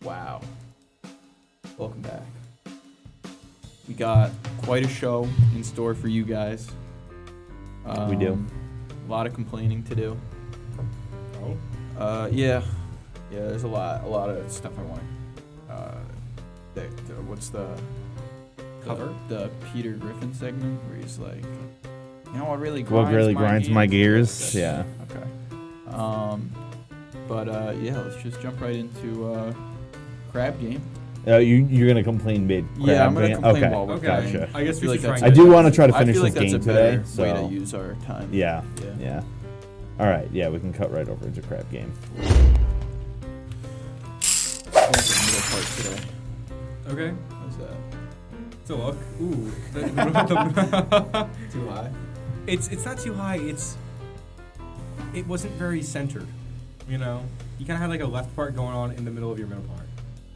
Wow. Welcome back. We got quite a show in store for you guys. We do. A lot of complaining to do. Oh? Yeah, there's a lot of stuff I want. What's the cover? The Peter Griffin segment where he's like, you know what really grinds my gears? Yeah. Okay. But let's just jump right into crab game. You're gonna complain mid? Yeah, I'm gonna complain okay. while we're Gotcha. playing. I guess we should try. I do want to try to finish this game that's a today. better So way to use our time. Yeah. All right. Yeah, we can cut right over into crab game. Middle part today. Okay. How's that? So look. Ooh. Too high? It's not too high. It wasn't very centered. You know, you kind of had like a left part going on in the middle of your middle part.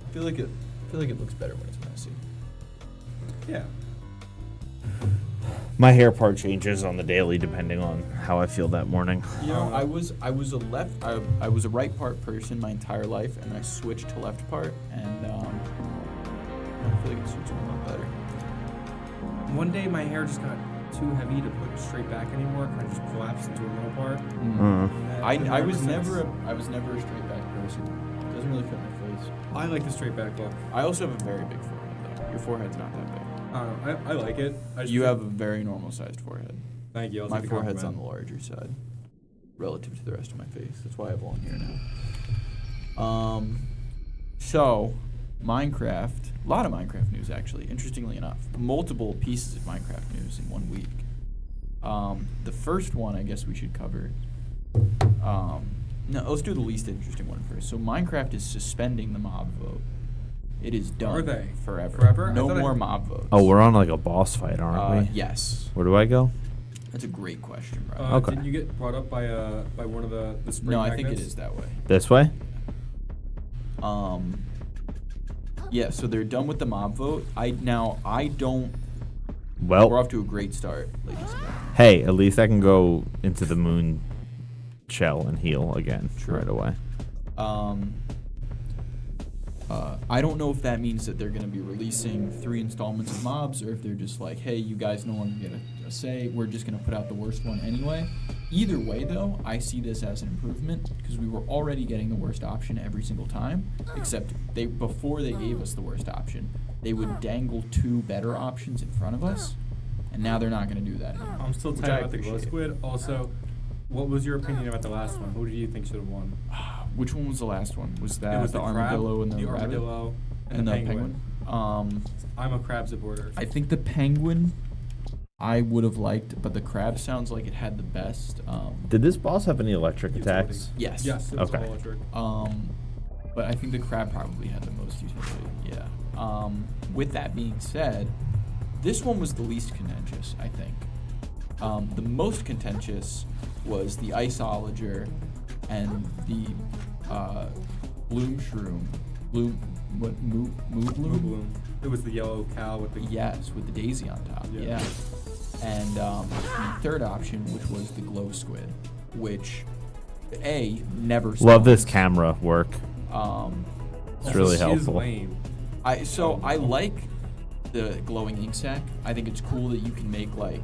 I feel like it looks better when it's messy. Yeah. My hair part changes on the daily depending on how I feel that morning. You know, I was a right part person my entire life, and I switched to left part, and I feel like it suits me a lot better. One day my hair just got too heavy to put straight back anymore. Kind of just collapsed into a middle part. I was never a straight back person. It doesn't really fit my face. I like the straight back look. I also have a very big forehead though. Your forehead's not that big. I don't know. I like it. You have a very normal-sized forehead. Thank you. I'll My take the forehead's on compliment. the larger side relative to the rest of my face. That's why I have long hair now. So, Minecraft, a lot of Minecraft news actually, interestingly enough. Multiple pieces of Minecraft news in 1 week. The first one I guess we should cover. No, let's do the least interesting one first. So Minecraft is suspending the mob vote. It is done. Are they? Forever. Forever? No more mob votes. Oh, we're on like a boss fight, aren't we? Yes. Where do I go? That's a great question, bro. Okay. Didn't you get brought up by one of the spring No, magnets? I think it is that way. This way? Yeah, so they're done with the mob vote. I don't. We're Well, off to a great start, ladies and gentlemen. hey, at least I can go into the moon shell and heal again True. right away. I don't know if that means that they're going to be releasing 3 installments of mobs, or if they're just like, hey, you guys no longer get a say. We're just going to put out the worst one anyway. Either way, though, I see this as an improvement because we were already getting the worst option every single time, except before they gave us the worst option, they would dangle 2 better options in front of us, and now they're not going to do that anymore. I'm still which tight I about the glow appreciate. squid. Also, what was your opinion about the last one? Who do you think should have won? Which one was the last one? Was It that was the crab, armadillo and the rabbit? armadillo And the the penguin. I'm a crab supporter. I think the penguin I would have liked, but the crab sounds like it had the best. Did this boss have any electric Utility. attacks? Yes. Yes, it was Okay. all electric. But I think the crab probably had the most utility. Yeah. With that being said, this one was the least contentious, I think. The most contentious was the Iceologer and the Bloom Shroom. Moo Bloom? It was the yellow cow with the Yes, with the daisy on top. Yeah. Yeah. And the third option, which was the glow squid, which never Love this spawns. camera work. It's really She is helpful. lame. I like the glowing ink sac. I think it's cool that you can make like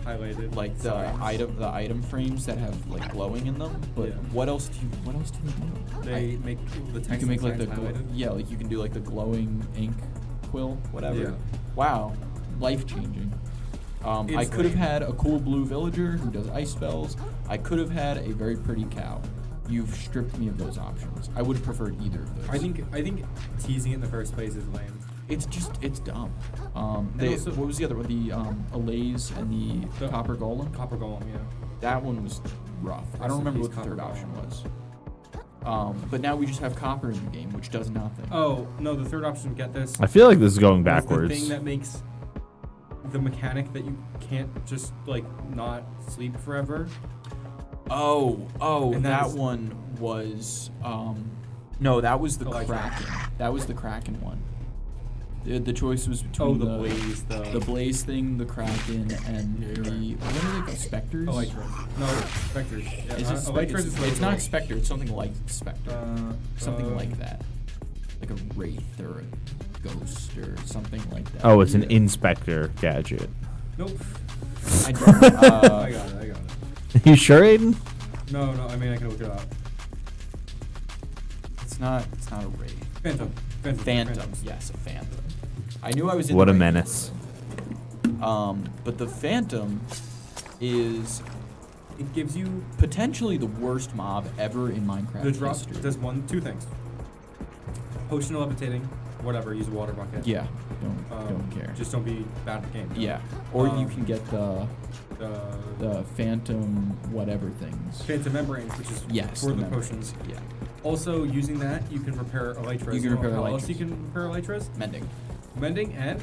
Highlighted. the signs. item frames that have like glowing in them. But Yeah. what else do they do? They make the text You can make like and the signs highlighted. like you can do like the glowing ink quill, whatever. Yeah. Wow, life changing. I It's could have lame. had a cool blue villager who does ice spells. I could have had a very pretty cow. You've stripped me of those options. I would have preferred either of those. I think teasing it in the first place is lame. it's dumb. And also- What was the other one? The Allays and the The- Copper Golem. Copper Golem, yeah. That one was rough. I Rest don't in remember peace, what the third Copper option Golem. was. But now we just have copper in the game, which does nothing. Oh no, the third option. Get this. I feel like this is going was the backwards. thing that makes the mechanic that you can't just like not sleep forever. Oh, And that that's- one was no, that was the Elytra. Kraken. That was the Kraken one. The choice was between the blaze, the blaze thing, the Kraken, and Yeah, you're the right. what are they called? Specters? Elytra. No, Spectres. Yeah, Is it Elytra's is it's not Spectre. It's something like Spectre. Something uh, like that, like a wraith or a ghost or something like that. Oh, it's an Yeah. inspector gadget. Nope. I don't. I got it. You sure, Aiden? No, I mean I can look it up. It's not a wraith. Phantom. Phantom. Yes, a phantom. I knew I was in. What the a right menace. neighborhood. But the phantom is It gives you potentially the worst mob ever in Minecraft the drop. history. Does two things. Potion of levitating. Whatever. Use a water bucket. Yeah, don't care. Just don't be bad at the game. Yeah, or you Um, can get the phantom whatever things. Phantom membranes, which is Yes, for the membranes. potions. Yeah, Also, using that, you can repair elytras. You can repair How else elytras. you can repair elytras? mending. Mending and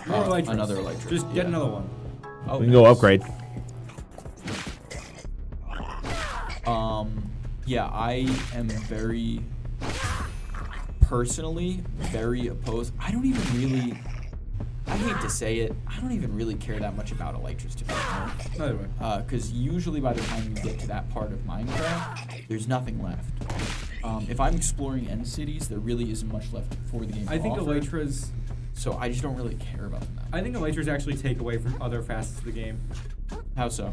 more elytras. Another elytra. Just get Yeah. another one. Oh, We can go upgrade. Yeah, I am personally very opposed. I don't even really. I hate to say it. I don't even really care that much about elytras, to be honest. Either way. Because usually by the time you get to that part of Minecraft, there's nothing left. If I'm exploring end cities, there really isn't much left for the game. I to think offer, elytras. so I just don't really care about them. I think elytras actually take away from other facets of the game. How so?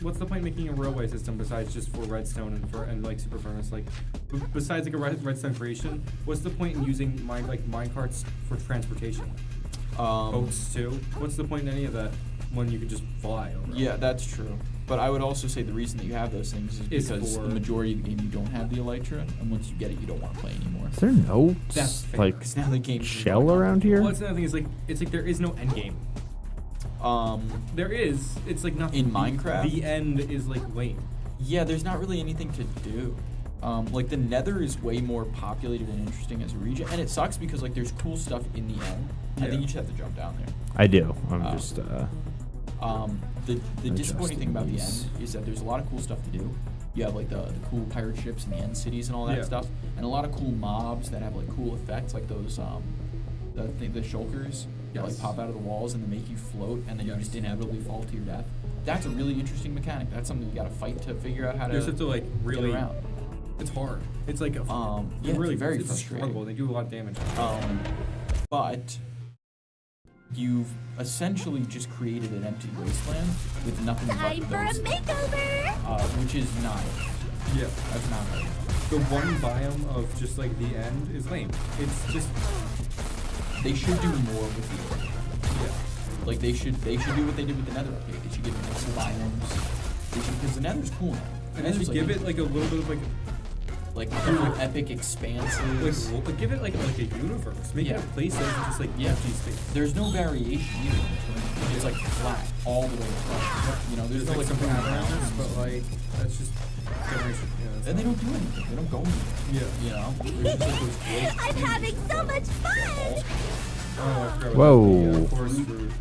what's the point making a railway system besides just for redstone and like super furnace? Like, besides like a redstone creation, what's the point in using minecarts for transportation? Boats too. What's the point in any of that when you could just fly over? Yeah, that's true. But I would also say the reason that you have those things is because the majority of the game you don't have the elytra, and once you get it, you don't want to play anymore. Is there no like now the game shell around here? Well, that's another thing. It's like there is no end game. There is. It's like nothing. In Minecraft, the end is like lame. Yeah, there's not really anything to do. Like the Nether is way more populated and interesting as a region, and it sucks because like there's cool stuff in the end. Yeah. I think you just have to jump down there. I do. I'm just. The disappointing thing about the end is that there's a lot of cool stuff to do. You have like the cool pirate ships and the end cities and all that stuff, and a lot of cool mobs that have like cool effects, like those the shulkers that like pop out of the walls and they make you float, and then you just inevitably fall to your death. That's a really interesting mechanic. That's something you got to fight to figure out how to. You just have to like really. Get around. It's hard. It's like it's really very it's frustrating. a struggle. They do a lot of damage. But you've essentially just created an empty wasteland with nothing but Time for a those, makeover! which is not. Yeah, That's not right. the one biome of just like the end is lame. It's just They should do more with the end. yeah. Like they should do what they did with the Nether update. They should give it more biomes. Because the Nether's cool now. And they should give it like a little bit of like cool epic expanses. like give it like a universe. Make it a place that's just like empty space. There's no variation either in between. It's like flat all the way across. You know, there's no like like something cool around mountains, but like that's just generation. Yeah, and they don't do anything. They don't go anywhere. Yeah. You know, there's just like those glitches. I'm having so much fun! Oh, I forgot about Whoa. the forest fruit.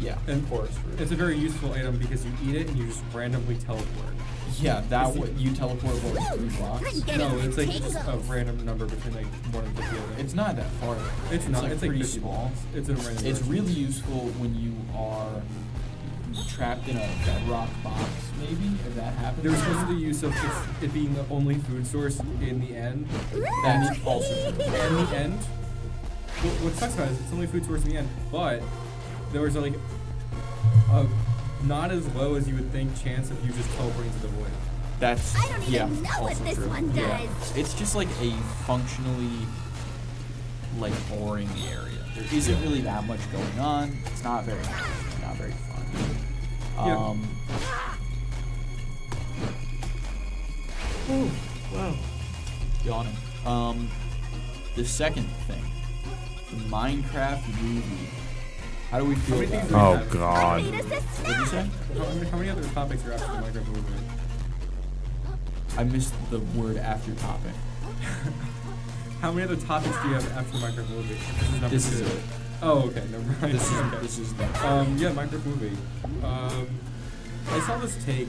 Yeah, And forest fruit. it's a very useful item because you eat it and you just randomly teleport. Yeah, that what you teleport what 3 blocks. No, it's like just a random number between like 1 and 50 of them. It's not that far. It's not. Like It's pretty like 50 small. blocks. It's a random. It's number. really useful when you are trapped in a bedrock box, maybe, if that happens. There's also the use of it being the only food source in the end. That's also true. In the end, what sucks about it is it's only food source in the end, but there was like a not as low as you would think chance of you just teleporting to the void. That's I don't even yeah, know what also this true. one Yeah. does. It's just like a functionally like boring area. There isn't really that much going on. It's not very fun. Yeah. Ooh, wow. Yawning. The second thing, the Minecraft movie. How do we feel many about things it? do we Oh have? God. Made us a What'd you say? How many other topics are after the Minecraft movie? I missed the word after topic. How many other topics do you have after the Minecraft movie? This is number This is 2. it. Oh, okay, never mind. This is the Yeah, Minecraft movie. I saw this take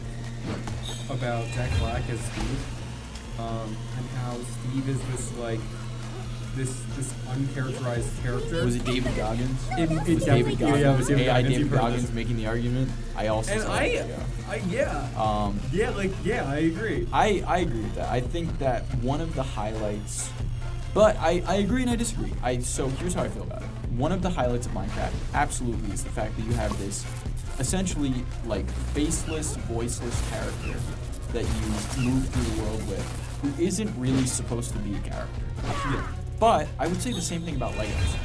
about Jack Black as Steve, and how Steve is this uncharacterized character. Was it David Goggins? It Was definitely- David Goggins? Yeah, it was David AI Goggins. David You've heard Goggins this. making the argument. I also And saw that video. I agree. I agree with that. I think that one of the highlights, but I agree and I disagree. So here's how I feel about it. One of the highlights of Minecraft absolutely is the fact that you have this essentially like faceless, voiceless character that you move through the world with, who isn't really supposed to be a character. Yeah. But I would say the same thing about Legos.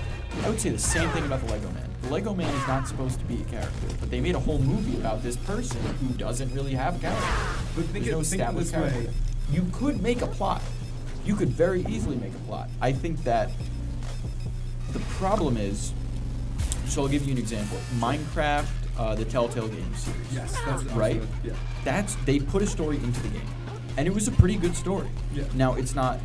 I would say the same thing about the Lego Man. The Lego Man is not supposed to be a character, but they made a whole movie about this person who doesn't really have a character. But think There's no of established this way. character. You could make a plot. You could very easily make a plot. I think that the problem is, so I'll give you an example. Minecraft, the Telltale game series. Yes, that's Right? Yeah. They put a story into the game, and it was a pretty good story. Yeah. Now it's not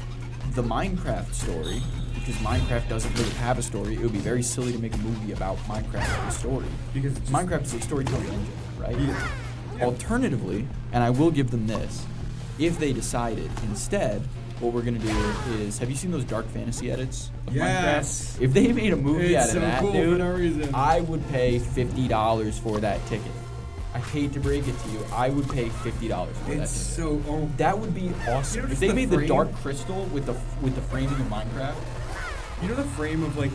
the Minecraft story because Minecraft doesn't really have a story. It would be very silly to make a movie about Minecraft as a story Because it's just- Minecraft is a storytelling engine, right? Yeah. Alternatively, and I will give them this, if they decided instead, what we're gonna do is, have you seen those dark fantasy edits of Yes. Minecraft? If they made a movie It's out so of that, cool for dude, no reason. I would pay $50 for that ticket. I hate to break it to you, I would pay $50 for that It's ticket. so. That would be awesome. You know, if just they the made the frame- dark crystal with the framing of Minecraft, You know the frame of like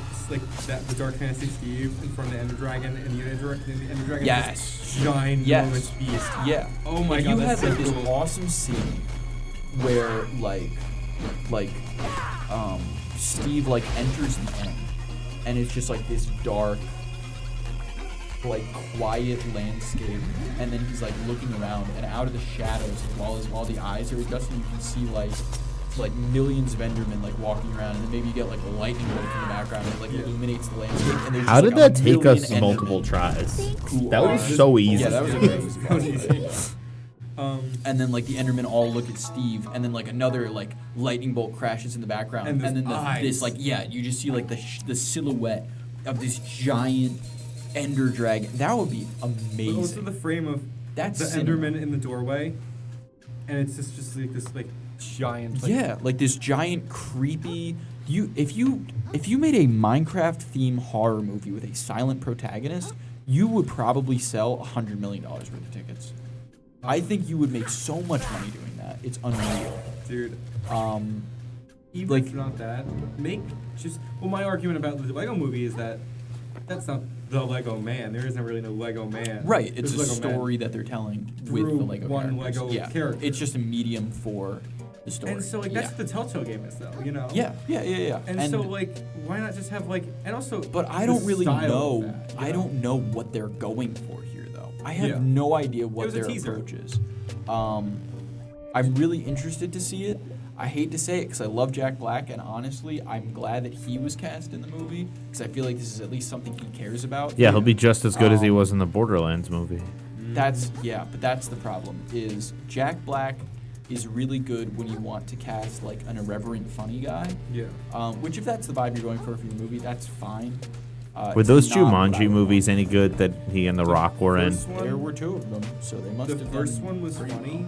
that the Dark Fantasy Steve in front of the Ender Dragon and the Ender Dragon Yes. is this ginormous Yes. beast. Yeah. Oh my Like, god, you that's have so like this cool. awesome scene where Steve like enters the end, and it's just like this dark, like quiet landscape, and then he's like looking around, and out of the shadows, while the eyes are adjusting, you can see like millions of Endermen like walking around, and then maybe you get like a lightning bolt in the background that like illuminates the landscape. And there's How just, did like, that a take million us multiple Endermen tries? who That was are- so easy. Yeah, that was amazing. That was easy. And then like the Endermen all look at Steve, and then like another like lightning bolt crashes in the background, And and this then eyes. this like you just see like the silhouette of this giant Ender Dragon. That would be But also amazing. the frame of That's the cinema. Enderman in the doorway, and it's just like this like giant. Like, Yeah, like this giant creepy. If you made a Minecraft theme horror movie with a silent protagonist, you would probably sell $100 million worth of tickets. I think you would make so much money doing that. It's unreal. dude. Even Like- if not that, my argument about the Lego movie is that that's not the Lego Man. There isn't really no Lego Man. Right, it's There's a Lego Man. story that they're telling with Through the Lego one characters. Lego yeah, character. it's just a medium for the story. And so like that's what the Telltale game is though, you know. yeah. And so like why not just have like and also but I the don't really style know. of that, you I don't know what they're going for here, though. I have Yeah. no idea It what was a their teaser. approach is. I'm really interested to see it. I hate to say it because I love Jack Black, and honestly, I'm glad that he was cast in the movie because I feel like this is at least something he cares about. Yeah, he'll be just as good as he Um, was in the Borderlands movie. But that's the problem. Is Jack Black is really good when you want to cast like an irreverent, funny guy. Yeah. Which, if that's the vibe you're going for your movie, that's fine. Were It's those not what I Jumanji would movies want. any good that he and The Rock were in? First one- There were two of them, so they must The have first done one was pretty funny.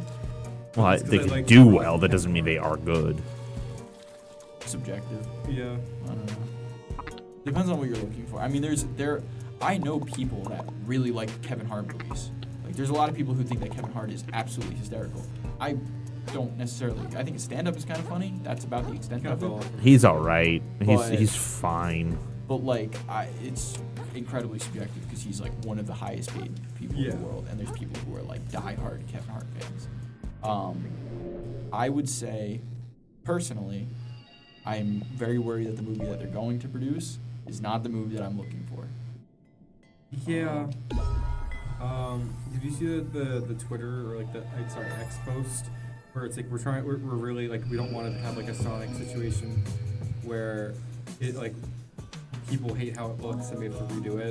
Well, It's 'cause they I could like do The Rock. well. That doesn't mean they are good. Subjective. Yeah. I don't know. Depends on what you're looking for. I mean, I know people that really like Kevin Hart movies. Like, there's a lot of people who think that Kevin Hart is absolutely hysterical. I don't necessarily. I think his stand-up is kind of funny. That's about the extent Kind of of it. He's all right. But- He's fine. But like, it's incredibly subjective because he's like one of the highest paid people in Yeah. the world, and there's people who are like diehard Kevin Hart fans. I would say, personally, I'm very worried that the movie that they're going to produce is not the movie that I'm looking for. Yeah. Did you see the Twitter or like the X post where it's like we're really like we don't want to have like a Sonic situation where it like people hate how it looks and we have to redo it.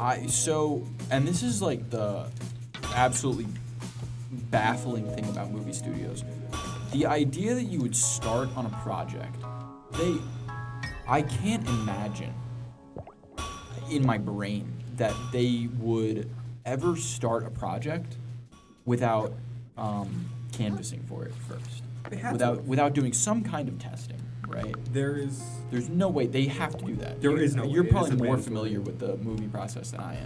And this is like the absolutely baffling thing about movie studios. The idea that you would start on a project, I can't imagine in my brain that they would ever start a project without canvassing for it first. They have to. Without doing some kind of testing, right? There's no way they have to do that. There is no way. You're It is probably a more mandatory. familiar with the movie process than I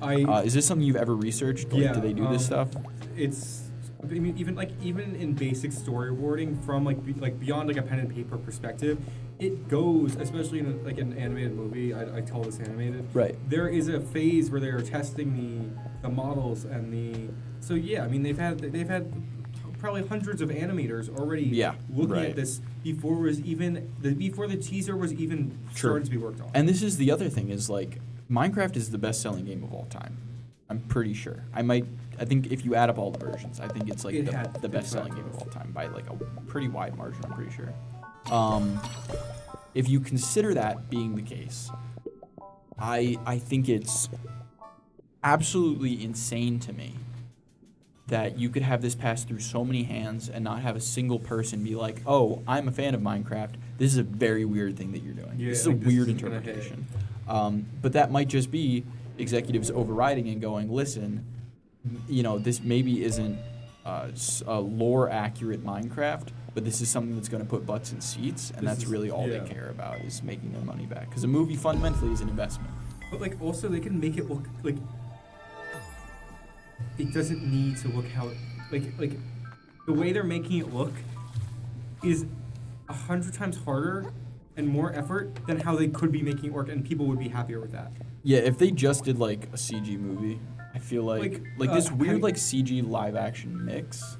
am. Is this something you've ever researched? Like, yeah. do they do this stuff? It's I mean even in basic storyboarding from like beyond like a pen and paper perspective, it goes especially in like an animated movie. I call this animated. Right. There is a phase where they are testing the models and the so yeah. I mean they've had probably hundreds of animators already looking right. at this before the teaser was even started to be worked on. And this is the other thing is like Minecraft is the best-selling game of all time. I'm pretty sure. I think if you add up all the versions, I think it's like the best-selling game of all time by like a pretty wide margin. I'm pretty sure. If you consider that being the case, I think it's absolutely insane to me that you could have this pass through so many hands and not have a single person be like, "Oh, I'm a fan of Minecraft. This is a very weird thing that you're doing. Yeah, this is a like, this weird isn't gonna interpretation." But that might just be executives overriding and going, "Listen, this maybe isn't a lore accurate Minecraft, but this is something that's going to put butts in seats, and that's really all they care about is making their money back. Because a movie fundamentally is an investment." But like also they can make it look like it doesn't need to look how like the way they're making it look is 100 times harder and more effort than how they could be making it work, and people would be happier with that. Yeah, if they just did like a CG movie, I feel like this weird like CG live action mix.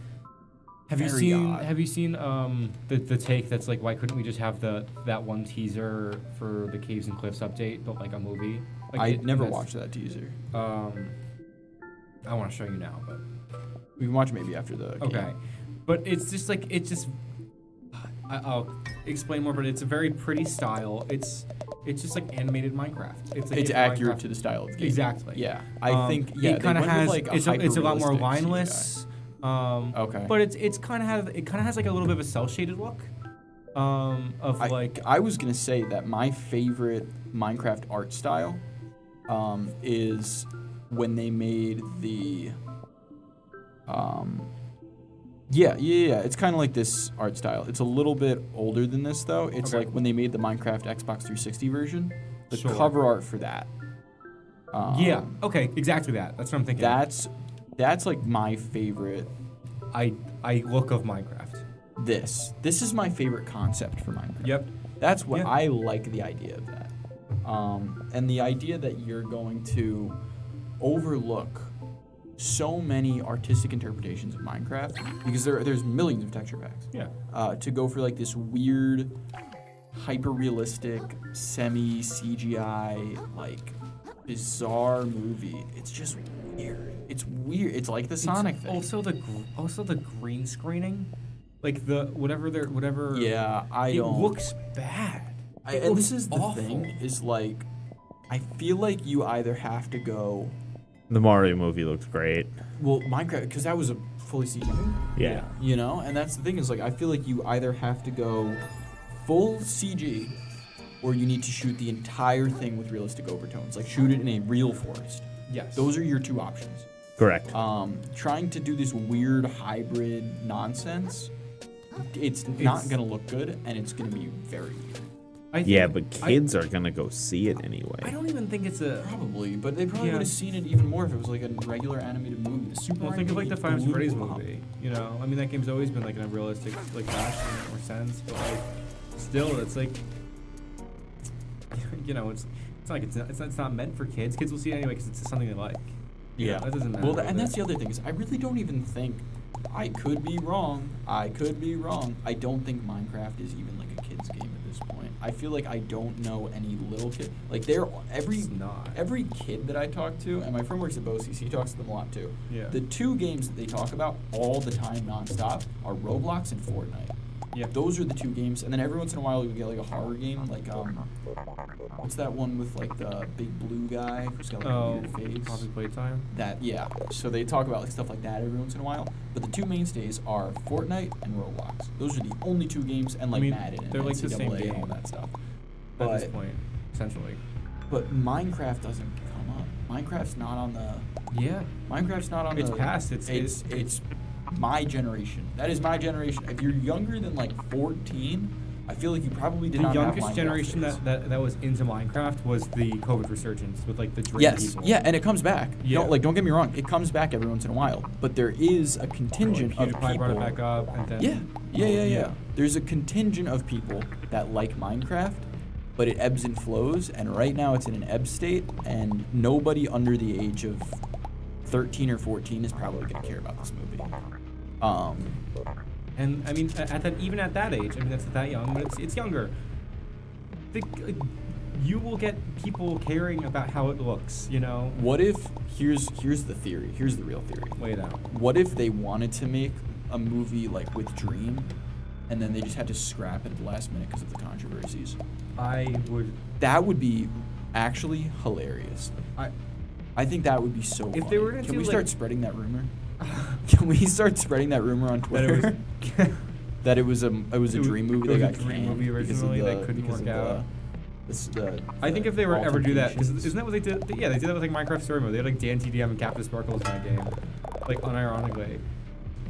Have you Very seen odd. Have you seen the take that's like, why couldn't we just have that one teaser for the Caves and Cliffs update, but like a movie? Like I never watched that teaser. I want to show you now, but We can watch maybe after the okay. game. But it's just like I'll explain more, but it's a very pretty style. It's just like animated Minecraft. It's like It's accurate to the style of the game. Exactly. Yeah, I think it kind of has like it's a lot more hyper-realistic lineless. Okay. But it kind of has like a little bit of a cell shaded look. I was gonna say that my favorite Minecraft art style is when they made the yeah. It's kind of like this art style. It's a little bit older than this though. It's Okay. like when they made the Minecraft Xbox 360 version. The Sure. cover art for that. Yeah. Okay. Exactly that. That's what I'm thinking. That's like my favorite. I look of Minecraft. This is my favorite concept for Minecraft. Yep. That's what Yeah. I like the idea of that. And the idea that you're going to overlook so many artistic interpretations of Minecraft because there's millions of texture packs. Yeah. To go for like this weird, hyper-realistic, semi-CGI, like bizarre movie. It's just weird. It's weird. It's like the Sonic thing. Also the green screening, like the whatever. Yeah, It looks bad. And this is the awful. thing, is like, I feel like you either have to go, The Mario movie looks great. well, Minecraft, because that was a fully CG movie, Yeah. you know? And that's the thing, is like, I feel like you either have to go full CG, or you need to shoot the entire thing with realistic overtones. Like, shoot it in a real forest. Yes. Those are your two options. Correct. Trying to do this weird hybrid nonsense, it's not going to look good, and it's going to be very weird. Yeah, but kids are gonna go see it anyway. I don't even think it's a. Probably, but they probably Yeah. would have seen it even more if it was like a regular animated movie. The Super Well, Mario think of like the movie Five Nights at blew Freddy's them up. movie. You know, I mean that game's always been like in a realistic like fashion or sense, but like still, it's like you know, it's like it's not meant for kids. Kids will see it anyway because it's something they like. You know, that doesn't matter. Well, and that's the other thing is I really don't even think. I could be wrong. I don't think Minecraft is even like a kid's game at this point. I feel like I don't know any little kid. Like It's not. every kid that I talk to, and my friend works at BOCES, he talks to them a lot too. Yeah. The two games that they talk about all the time nonstop are Roblox and Fortnite. Yeah. Those are the two games, and then every once in a while we get like a horror game, like what's that one with like the big blue guy who's got like a weird face? Probably playtime. That yeah. So they talk about like stuff like that every once in a while. But the two mainstays are Fortnite and Roblox. Those are the only two games, and like I mean, Madden and they're like the same NCAA and all game. that stuff. At this But point, essentially. but Minecraft doesn't come up. Minecraft's not on the. Yeah. Minecraft's not on It's the. past. It's my generation. That is my generation. If you're younger than like 14, I feel like you probably did The not have youngest Minecraft generation days. that was into Minecraft was the COVID resurgence with like the Dream Yes, people. yeah, and it comes back. Yeah. Don't get me wrong, it comes back every once in a while. But there is a contingent of PewDiePie people. brought it back up, and then Yeah. There's a contingent of people that like Minecraft, but it ebbs and flows, and right now it's in an ebb state, and nobody under the age of 13 or 14 is probably gonna care about this movie. And I mean, even at that age, I mean that's that young, but it's younger. You will get people caring about how it looks, you know. What if here's the theory. Here's the real theory. Lay it out. What if they wanted to make a movie like with Dream, and then they just had to scrap it at the last minute because of the controversies? That would be actually hilarious. I think that would be so funny. If they were gonna Can do, we like- start spreading that rumor? Can we start spreading that rumor on Twitter? That it was a Dream movie that it was a got Dream canned movie because of originally the, that couldn't because work of out. The I think if they were ever do that, because altercations. isn't that what they did? Yeah, they did that with like Minecraft Story Mode. They had like Dan TDM and Captain Sparkles in that game, like unironically.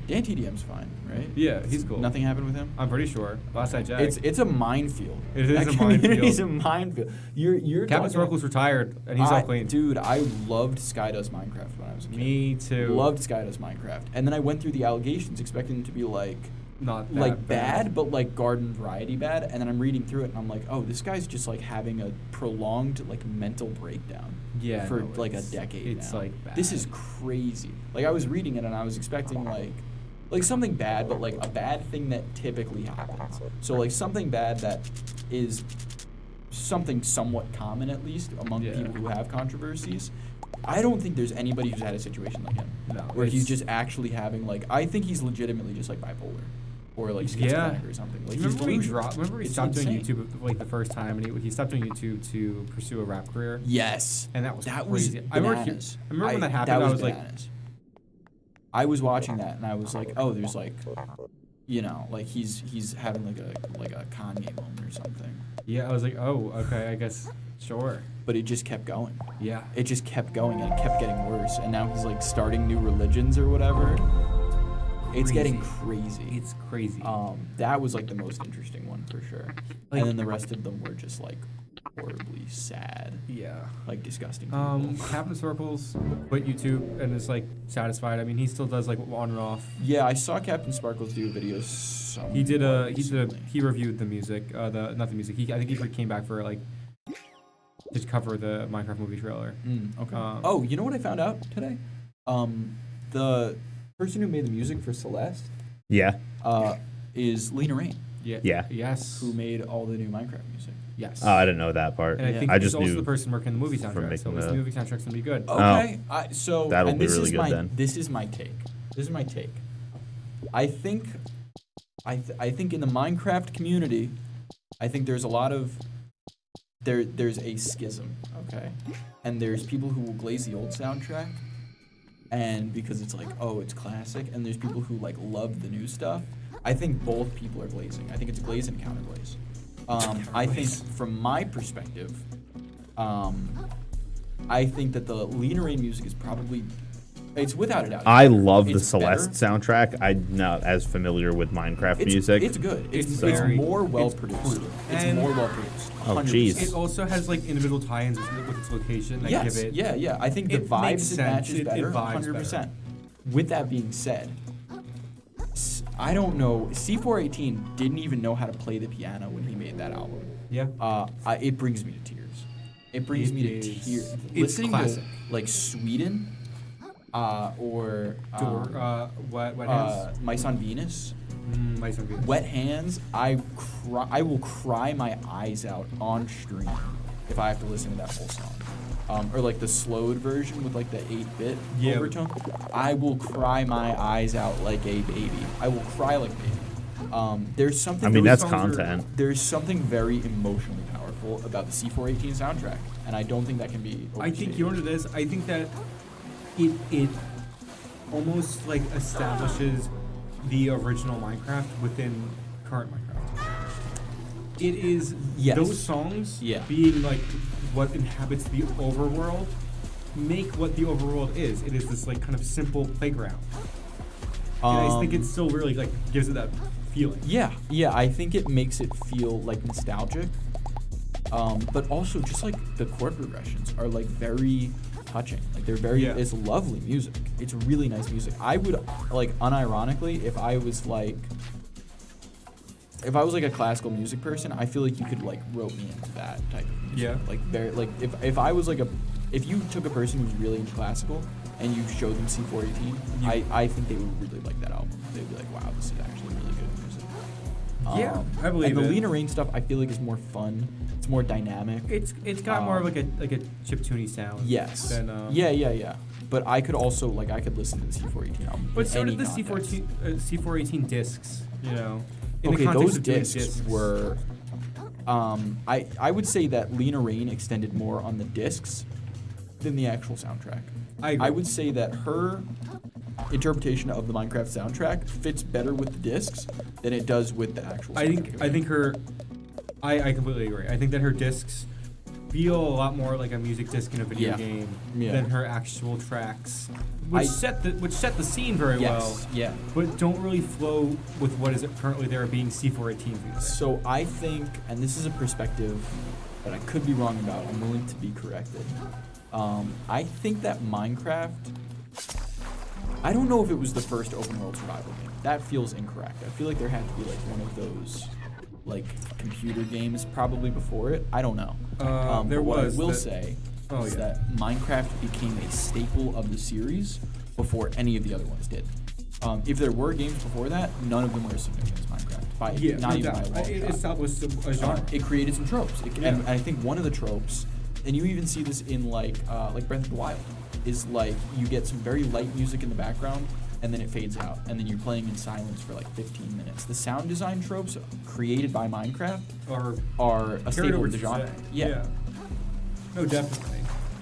Dan TDM's fine, right? Yeah, he's cool. Nothing happened with him. I'm pretty sure. Last I checked. It's a minefield. It is That a minefield. community's a minefield. You're Captain talking- Sparkles retired, and he's all clean. Dude, I loved Skydoes Minecraft when I was a kid. Me too. Loved Skydoes Minecraft, and then I went through the allegations expecting them to be like not that like bad, but like garden variety bad. And then I'm reading through it, and I'm like, oh, this guy's just like having a prolonged like mental breakdown. Yeah, for no, like a it's- decade it's, now. like, bad. This is crazy. Like I was reading it, and I was expecting like something bad, but like a bad thing that typically happens. So like something bad that is something somewhat common, at least among Yeah. people who have controversies. I don't think there's anybody who's had a situation like him, No, where he's it's- just actually having like, I think he's legitimately just like bipolar, or like Yeah. schizophrenic or something. Like he's Remember he delusional. dropped? Remember he It's stopped doing insane. YouTube like the first time, and he stopped doing YouTube to pursue a rap career. Yes, And that was that crazy. was I remember, bananas. I remember when that happened. I was like, bananas. I was watching that, and I was like, oh, there's like, you know, like he's having like a Kanye moment or something. yeah, I was like, oh, okay, I guess, sure. But it just kept going. Yeah. It just kept going, and it kept getting worse. And now he's like starting new religions or whatever. It's getting crazy. It's crazy. That was like the most interesting one for sure. Like- And then the rest of them were just like horribly sad, Yeah. like disgusting people. Captain Circles quit YouTube and is like satisfied. I mean, he still does like on and off. Yeah, I saw Captain Sparkles do videos. He reviewed the music. Not the music. I think he came back for like to cover the Minecraft movie trailer. Okay. Um, Oh, you know what I found out today? The person who made the music for Celeste Yeah. is Lena Raine, Yeah. Yes. who made all the new Minecraft music. Yes. Oh, I didn't know that part. And I Yeah. think I he's just also knew the person working on the movie from soundtrack. So making his the- movie soundtrack's gonna be good. Okay. Oh. So That'll and be this really is good my then. this is my take. This is my take. I think I think in the Minecraft community, I think there's a lot of there's a schism, okay? And there's people who will glaze the old soundtrack, and because it's like, oh, it's classic, and there's people who like love the new stuff. I think both people are glazing. I think it's glaze and counter glaze. I think from my perspective, I think that the Lena Raine music is probably, it's without a doubt. I love the It's Celeste better. soundtrack. I'm not as familiar with Minecraft It's, music. It's good. It's very- more well it's produced. brutal. It's And- more well produced. Oh, 100%. jeez. It also has like individual tie-ins with its location that Yes. give it. Yeah. I think the it makes vibes it sense. matches It better. vibes 100%. With that being said, I don't know. C418 didn't even know how to play the piano when he made that album. Yeah. It brings me to tears. It brings me to is- tears. it's Listening classic. to like Sweden, or Wet Hands. Mice on Venus. Mice on Venus. Wet Hands, I will cry my eyes out on stream if I have to listen to that whole song. Or like the slowed version with like the 8-bit Yeah. overtone. I will cry my eyes out like a baby. I will cry like a baby. There's something. I mean, those that's songs are- content. There's something very emotionally powerful about the C418 soundtrack, and I don't think that can be. I think overstated. you know what it is. I think that it almost like establishes the original Minecraft within current Minecraft. It is Yes. those songs Yeah. being like what inhabits the overworld make what the overworld is. It is this like kind of simple playground. And I just think it still really like gives it that feeling. Yeah, I think it makes it feel like nostalgic, but also just like the chord progressions are like very touching. Like they're very, Yeah. it's lovely music. It's really nice music. I would like unironically, if I was like a classical music person, I feel like you could like rope me into that type of music. Yeah. Like very like if I was like if you took a person who's really into classical and you showed them C418, I think they would really like that album. They'd be like, wow, this is actually really good music. Yeah, I believe and the it. Lena Raine stuff I feel like is more fun. It's more dynamic. It's got more of like a chiptune sound. Yes. Than, Yeah. But I could also like I could listen to the C418 album. But in so any did the context. C418 discs. You know. In the Okay, context those of doing discs were. I would say that Lena Raine extended more on the discs than the actual soundtrack. I agree. I would say that her interpretation of the Minecraft soundtrack fits better with the discs than it does with the actual. I soundtrack. think her. I completely agree. I think that her discs feel a lot more like a music disc in a video Yeah. game Yeah. than her actual tracks, which set the scene very well, Yes. Yeah. but don't really flow with what is currently there being C418 music. So I think, and this is a perspective that I could be wrong about. I'm willing to be corrected. I think that Minecraft. I don't know if it was the first open world survival game. That feels incorrect. I feel like there had to be like one of those like computer games probably before it. I don't know. There but what was. I will say is that Minecraft became a staple of the series before any of the other ones did. If there were games before that, none of them were as significant as Minecraft. Not even by a long shot. It established a genre. It created some tropes. And I think one of the tropes, and you even see this in like Breath of the Wild, is like you get some very light music in the background and then it fades out and then you're playing in silence for like 15 minutes. The sound design tropes created by Minecraft are a staple of the genre. Yeah. No, definitely.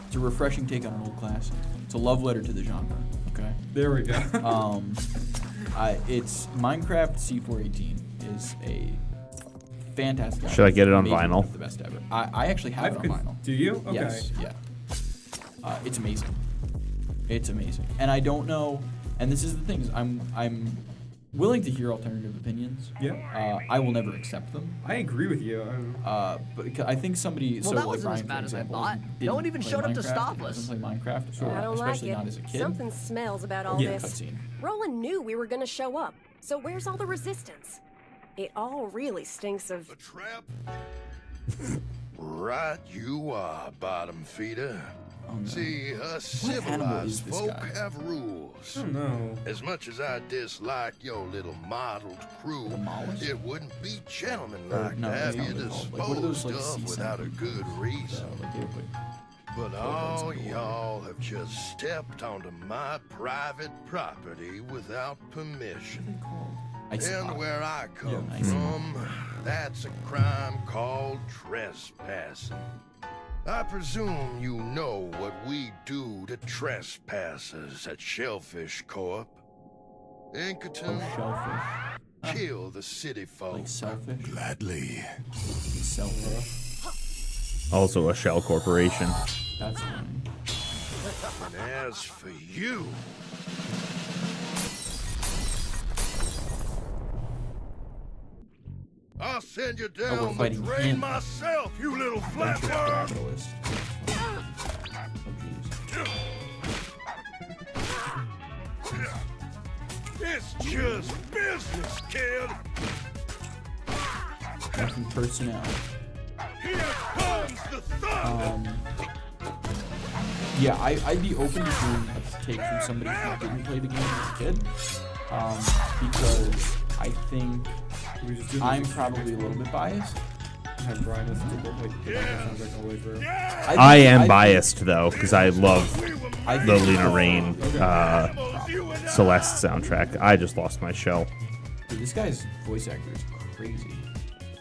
It's a refreshing take on an old classic. It's a love letter to the genre. Okay. There we go. It's Minecraft C418 is a fantastic. Should I get it on Maybe vinyl? The best ever. I actually have it on vinyl. Do you? Okay. Yes. Yeah. It's amazing. It's amazing. And I don't know. And this is the thing. I'm willing to hear alternative opinions. Yeah. I will never accept them. I agree with you. But I think somebody. Well, so that like wasn't Ryan, as for bad as I example, thought. didn't No one even play showed up to Minecraft, stop doesn't us. play Minecraft. Sure. I don't like Especially it. not as a kid. Something smells about all Yeah, this. cutscene. Roland knew we were gonna show up, so where's all the resistance? It all really stinks of. A trap? Right you are, bottom feeder. Oh, no. See, us animal is civilized this folk guy? have rules. Oh no. As much as I dislike your little mottled crew, The mollusk? it wouldn't be gentlemanlike No, to have that's you not what they're called. Like, what are those, like, disposed sea of without a centipedes? good reason. Like, But all y'all have just stepped onto my private property without permission. And where I come from, that's a crime called trespassing. I presume you know what we do to trespassers at Shellfish Corp. Incoterm, Shellfish. kill the city folk. Like selfish. Gladly. Selfish. Also a shell corporation. That's funny. And as for you, I'll send you we're down the fighting drain him. myself, you little Venture flatworm! capitalist. Oh, jeez. It's just business, kid. Nothing personnel. Here comes the thunder. Yeah, I'd be open to hearing a take from somebody who didn't play the game as a kid, because I think I'm probably a little bit biased. Have Brian listen to both, like, sounds like all the way through. I am biased though, because I love I the think- Lena Rain Celeste soundtrack. I just lost my shell. Dude, this guy's voice actor is crazy.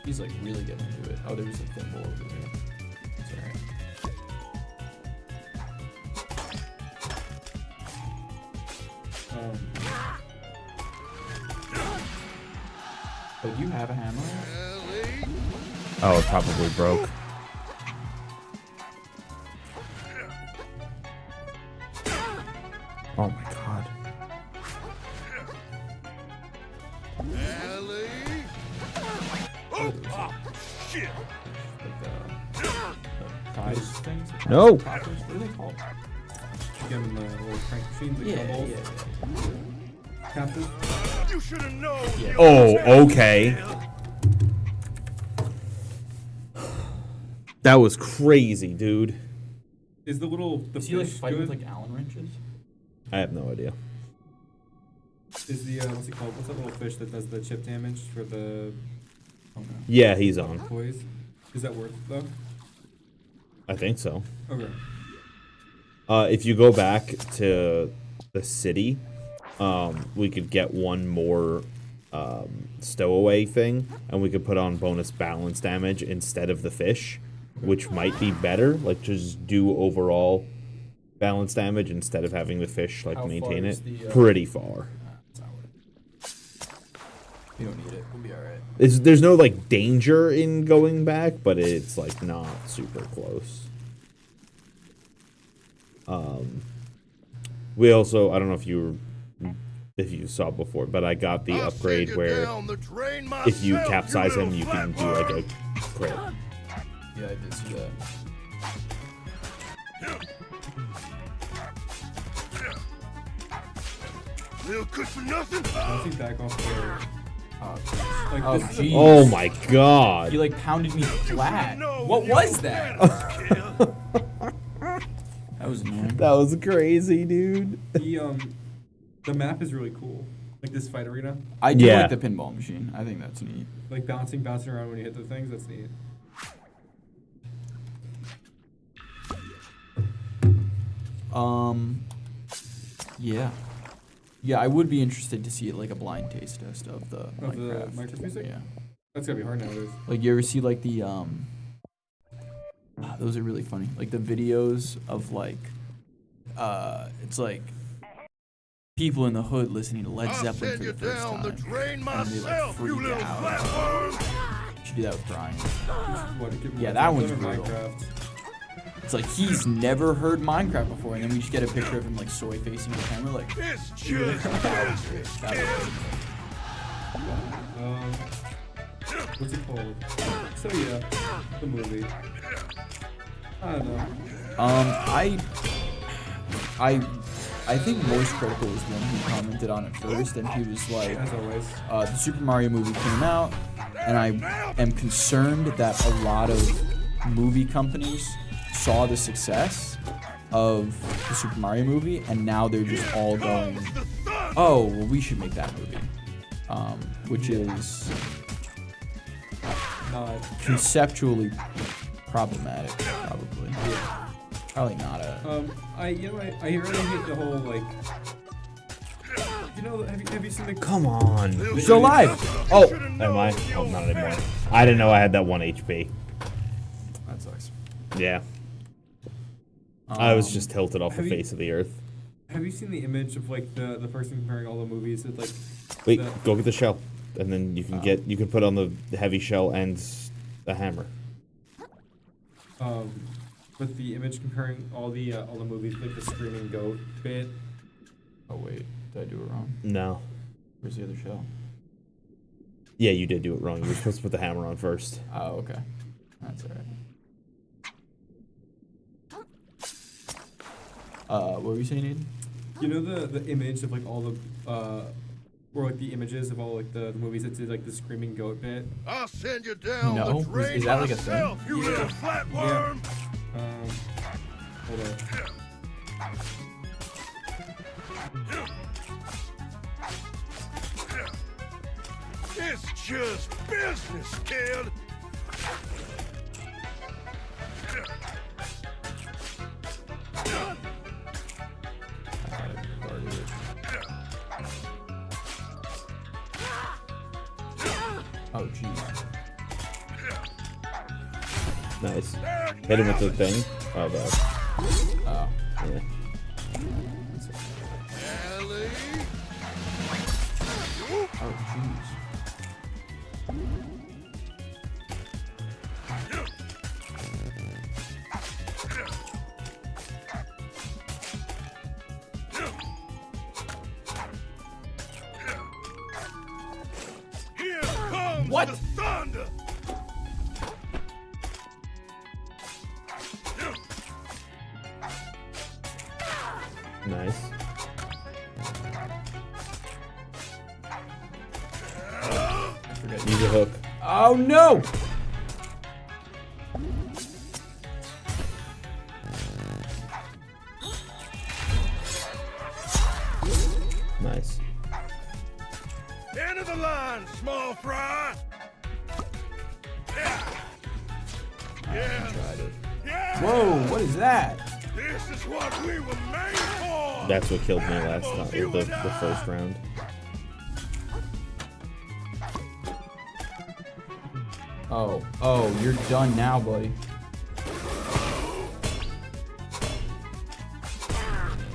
He's like really getting into it. Oh, there's a thimble over there. It's alright. Oh, do you have a hammer? Oh, it probably broke. Oh my god. Ellie? Oh, shit! Like ties things? No. Toppers? What are they called? You give him the little crank machines, like Yeah, bubbles. yeah. Captain. You should have known. Yeah. Oh, okay. That was crazy, dude. Is the Is he like fish fighting good? with like Allen wrenches? I have no idea. Is the what's it called? What's that little fish that does the chip damage for the Yeah, he's on. toys? Is that worth it though? I think so. Okay. If you go back to the city, we could get one more stowaway thing, and we could put on bonus balance damage instead of the fish, which might be better. Like, just do overall balance damage instead of having the fish like How maintain far it. is the, Pretty far. It's not worth it. We don't need it. We'll be alright. There's no like danger in going back, but it's like not super close. We also, I don't know if you saw before, but I got the upgrade where if you capsize him, you can do like a crit. Yeah, I did see that. Little good for nothing. Bouncing back off the. Like, Oh, this is a- jeez. Oh my god. He like pounded me flat. What was that? That was annoying. That was crazy, dude. The map is really cool. Like this fight arena. I do Yeah. like the pinball machine. I think that's neat. Like bouncing around when you hit the things. That's neat. Yeah. Yeah, I would be interested to see it like a blind taste test of the Minecraft. Minecraft music? Yeah. That's gonna be hard nowadays. Like you ever see like the those are really funny. Like the videos of like it's like people in the hood listening to Led Zeppelin for the first time. And they like freak out. You should do that with Brian. Yeah, that one's brutal. Minecraft. It's like he's never heard Minecraft before, and then we just get a picture of him like soy facing the camera, like. It's just business, kid. What's it called? So yeah, the movie. I don't know. I think Moist Critical was the one who commented on it first, and he was like, As always. the Super Mario movie came out, and I am concerned that a lot of movie companies saw the success of the Super Mario movie, and now they're just all going, oh, well, we should make that movie. Which is conceptually problematic, probably. Probably not a... I really hate the whole, like... You know, have you seen the... Come on. You're still alive! Oh, am I? Oh, not anymore. I didn't know I had that 1 HP. That sucks. Yeah. I was just tilted off the have you- face of the earth. Have you seen the image of, like, the person comparing all the movies with, like... Wait, the- go get the shell. And then you can you can put on the heavy shell and the hammer. With the image comparing all the movies, like the screaming goat bit. Oh, wait. Did I do it wrong? No. Where's the other shell? Yeah, you did do it wrong. You were supposed to put the hammer on first. Oh, okay. That's alright. What were you saying, Aiden? You know the image of like all the or like the images of all like the movies that did like the screaming goat bit. I'll send you down No, the drain is that like a thing? myself, you little flatworm. Hold on. It's just business, kid. Oh, jeez. Nice. Hit him with the thing. Oh, bad. Oh. Yeah. Ellie. Oh, jeez. Here comes What? the thunder. Nice. I forget. Use a hook. Oh, no! Nice. End of the line, small fry. Yeah. Yeah. Tried it. Yeah. Whoa, what is that? This is what we were made for. That's what killed me last time, the first round. Oh, you're done now, buddy.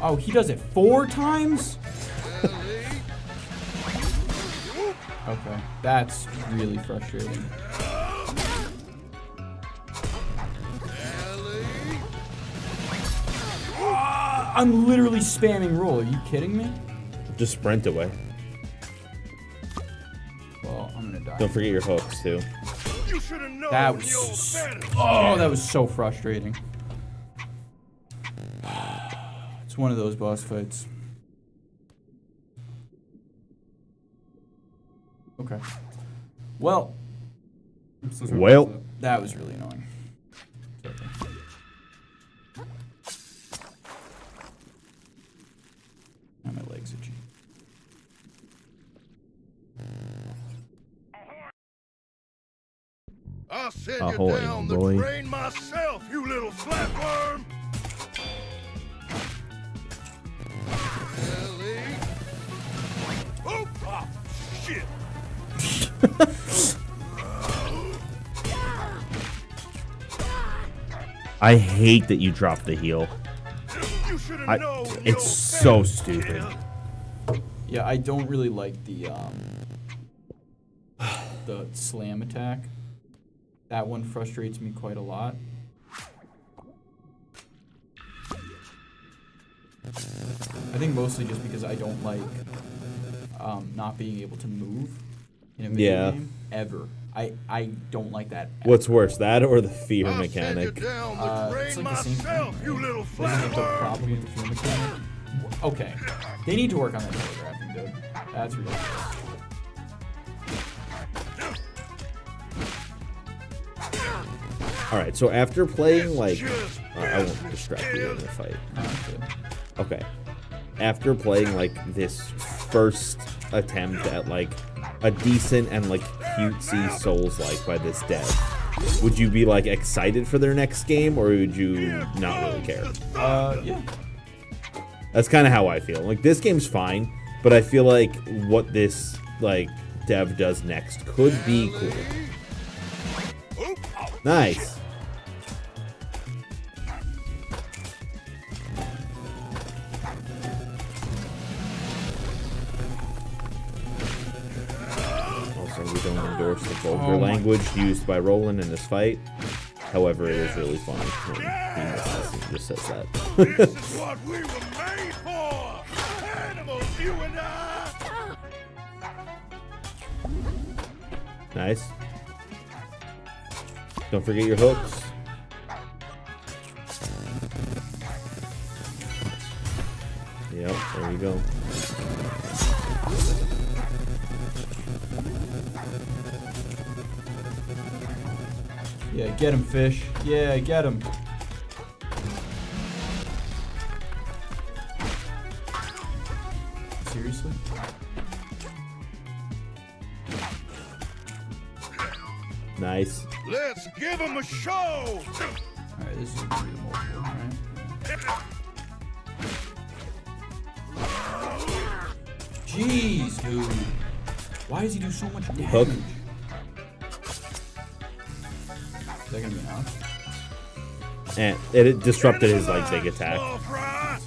Oh, he does it 4 times? Okay, that's really frustrating. I'm literally spamming roll. Are you kidding me? Just sprint away. Well, I'm gonna die. Don't forget your hooks, too. You should have known That the old was fantasy. that was so frustrating. It's one of those boss fights. Okay. Well, I'm so sorry Well. about that was really annoying. Now my legs itchy. I'll send Ahoy, you down the boy. drain myself, you little flatworm. Ellie. Oh, ah, shit. I hate that you dropped the heal. You should have known. It's so stupid. Yeah, I don't really like the slam attack. That one frustrates me quite a lot. I think mostly just because I don't like not being able to move in a video game ever. I don't like that. Ever. What's worse, that or the fear I'll send you mechanic? down the It's drain like the same myself, thing, you right? little Isn't it the flatworm. problem with the fear mechanic? Okay, they need to work on that telegraphing, dude. That's ridiculous. All right, so after playing like, I won't distract you in the fight. Okay, after playing like this first attempt at like a decent and like cutesy Souls-like by this dev, would you be like excited for their next game, or would you not really care? Yeah. That's kind of how I feel. Like this game's fine, but I feel like what this like dev does next could be cool. Nice. Also, we don't endorse the vulgar language used by Roland in this fight. However, it is really funny when he misses and just says that. This is what we were made for! Animals, you and I! Nice. Don't forget your hooks. Yep, there you go. Yeah, get him, fish. Yeah, get him. Seriously? Nice. Let's give them a show! Alright, this is gonna be the multiple, alright? Jeez, dude. Why does he do so much damage? Hook. Is that gonna be enough? And it disrupted his like big attack. Small fry.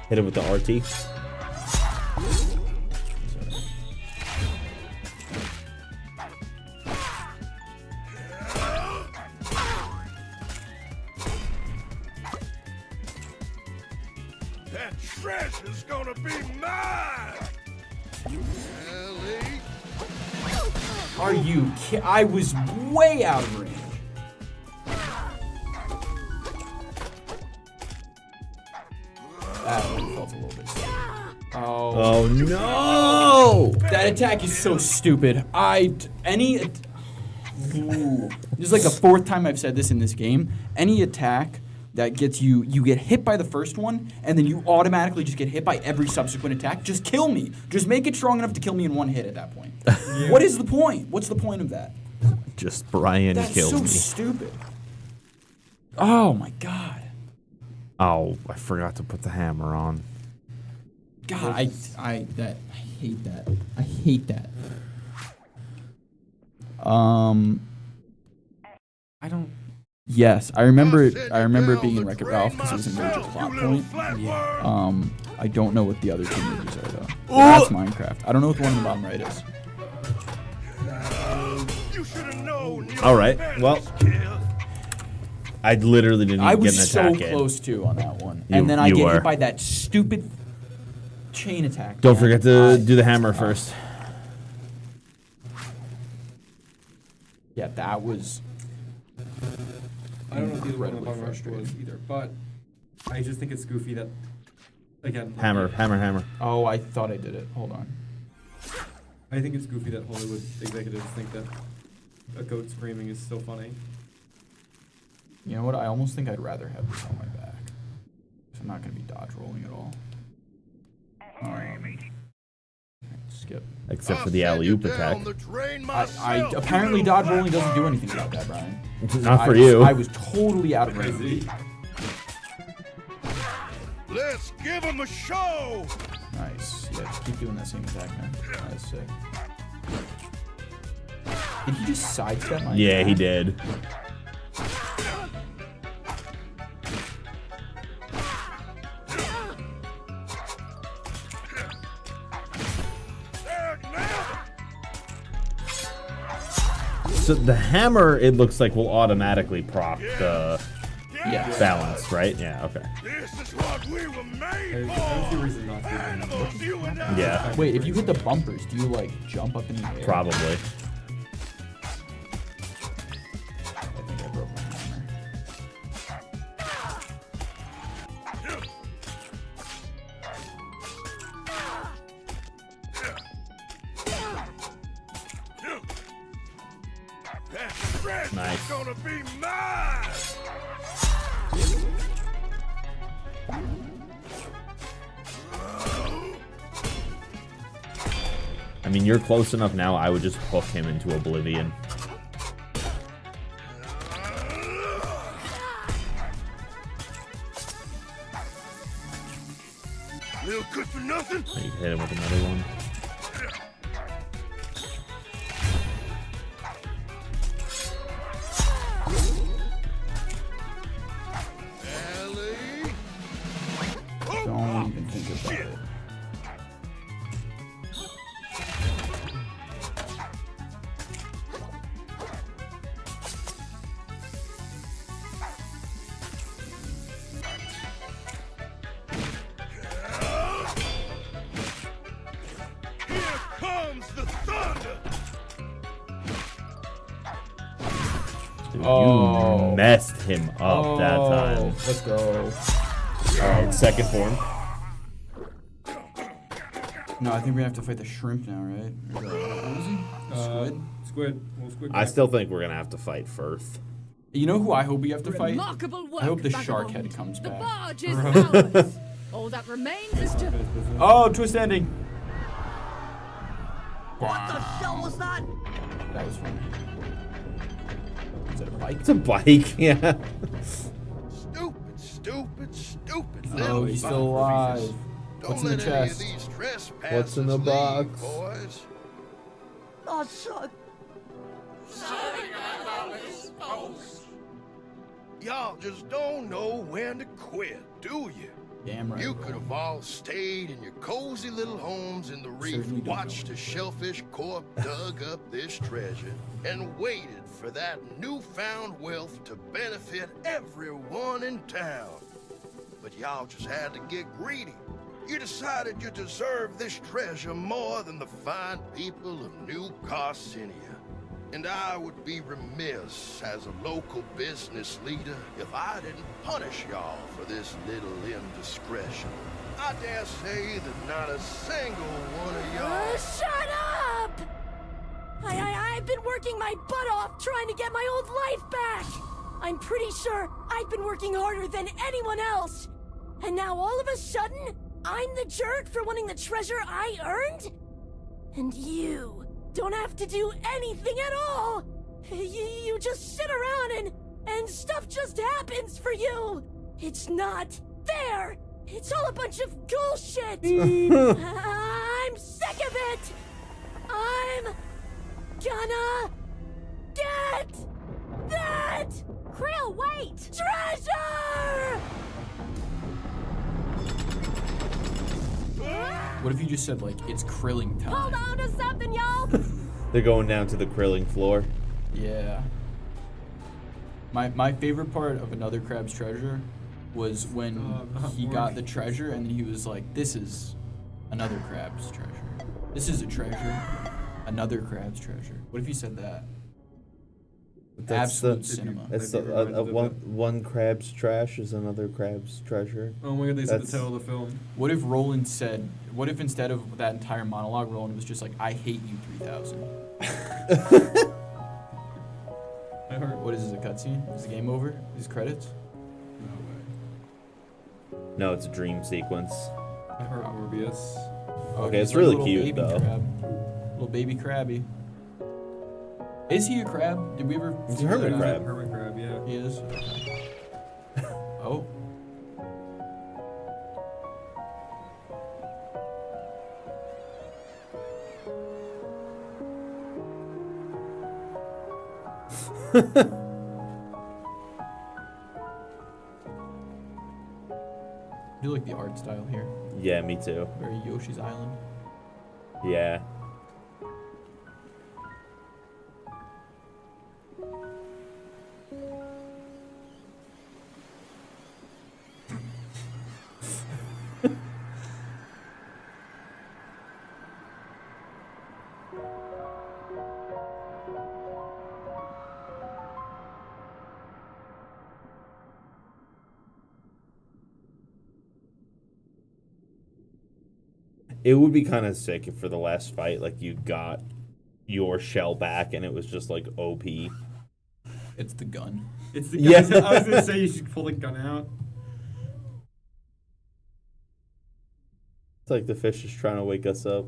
Hit him with the RT. That treasure's gonna be mine! Ellie. Are you I was way out of range. That one felt a little bit sick. Oh no! That attack is so stupid. This is like the fourth time I've said this in this game. Any attack that gets you get hit by the first one, and then you automatically just get hit by every subsequent attack. Just kill me. Just make it strong enough to kill me in one hit at that point. What is the point? What's the point of that? Just Brian That's killed so me. stupid. Oh my god. Oh, I forgot to put the hammer on. God, I hate that. I hate that. I don't. Yes, I remember it. I remember it being in Wreck-It Ralph because it was a major plot point. I don't know what the other two movies are though. That's Minecraft. I don't know what the one in the bottom right is. You should have known. All right, well, I literally didn't I even get an was so attack in. close too on that one, You- and then I you get were. hit by that stupid chain attack. Don't man. forget to do the hammer first. Yeah, that was. I don't know what the other one on the Incredibly bottom right was frustrating. either, but I just think it's goofy that, again. Hammer. Oh, I thought I did it. Hold on. I think it's goofy that Hollywood executives think that a goat screaming is so funny. You know what? I almost think I'd rather have this on my back. So I'm not going to be dodge rolling at all. Skip. Except for the alley-oop attack. I apparently dodge rolling doesn't do anything about that, Brian. Not for you. I was totally out of range. Let's give him a show. Nice. Yeah, just keep doing that same attack, man. That's sick. Did he just sidestep my Yeah, attack? he did. So the hammer, it looks like, will automatically proc the balance, right? Yeah, okay. This is what we were made I don't see a reason not to. for. You and I. Yeah, Wait, if you hit the bumpers, do you like jump up in the air? probably. I think I broke my hammer. That stretch Nice. is gonna be mine. I mean, you're close enough now, I would just hook him into oblivion. Little good for nothing. You can hit him with another one. Ellie. Don't even think about it. Here comes the thunder. Dude, Oh. you messed him up that time. Let's go. Alright, second form. No, I think we have to fight the shrimp now, right? Or what was he? Squid? Squid. Well, squid. I still think we're gonna have to fight Firth. You know who I hope we have to fight? Remarkable work, I hope the Vagabond. shark head comes The back. barge is ours. All that remains is to... Oh, twist ending. What the hell was that? That was funny. Is that a bike? It's a bike, yeah. Stupid Oh, little he's still bum. alive. Don't What's in the let any of chest? these trespassers What's in the leave, box? boys. Oh, son. Y'all just don't know when to quit, do you? Damn right. You could have all stayed in your cozy little homes in the reef, Certainly don't watched a shellfish corp dug up this treasure, and waited for that newfound wealth to benefit everyone in town. But y'all just had to get greedy. You decided you deserved this treasure more than the fine people of New Carcinia. And I would be remiss as a local business leader if I didn't punish y'all for this little indiscretion. I dare say that not a single one of y'all... Shut up! I've been working my butt off trying to get my old life back! I'm pretty sure I've been working harder than anyone else! And now all of a sudden, I'm the jerk for wanting the treasure I earned? And you don't have to do anything at all! You just sit around and stuff just happens for you! It's not fair! It's all a bunch of bullshit! I'm sick of it! I'm gonna get that Krill, wait! treasure! What if you just said, like, it's krilling time? Hold on to something, y'all! They're going down to the krilling floor. Yeah. My favorite part of Another Crab's Treasure was when he got the treasure and then he was like, this is another crab's treasure. This is a treasure. Another crab's treasure. What if you said that? Absolute cinema. That's Have you ever reminded of one crab's trash is another crab's treasure. Oh my god, they said the That's- title of the film. What if Roland said? What if instead of that entire monologue, Roland was just like, "I hate you 3000." I heard. What is this? A cutscene? Is the game over? These credits? No way. No, it's a dream sequence. I heard Morbius. Oh, Okay, he's it's like a really little cute, baby though. Crab. Little baby crabby. Is he a crab? Did we ever? He's a figure hermit that out? crab. Hermit crab, yeah. He is. Oh. I do like the art style here. Yeah, me too. Very Yoshi's Island. Yeah. It would be kind of sick if for the last fight, like, you got your shell back and it was just like OP. It's the gun. It's the Yeah. guy. I was gonna say you should pull the gun out. It's like the fish is trying to wake us up.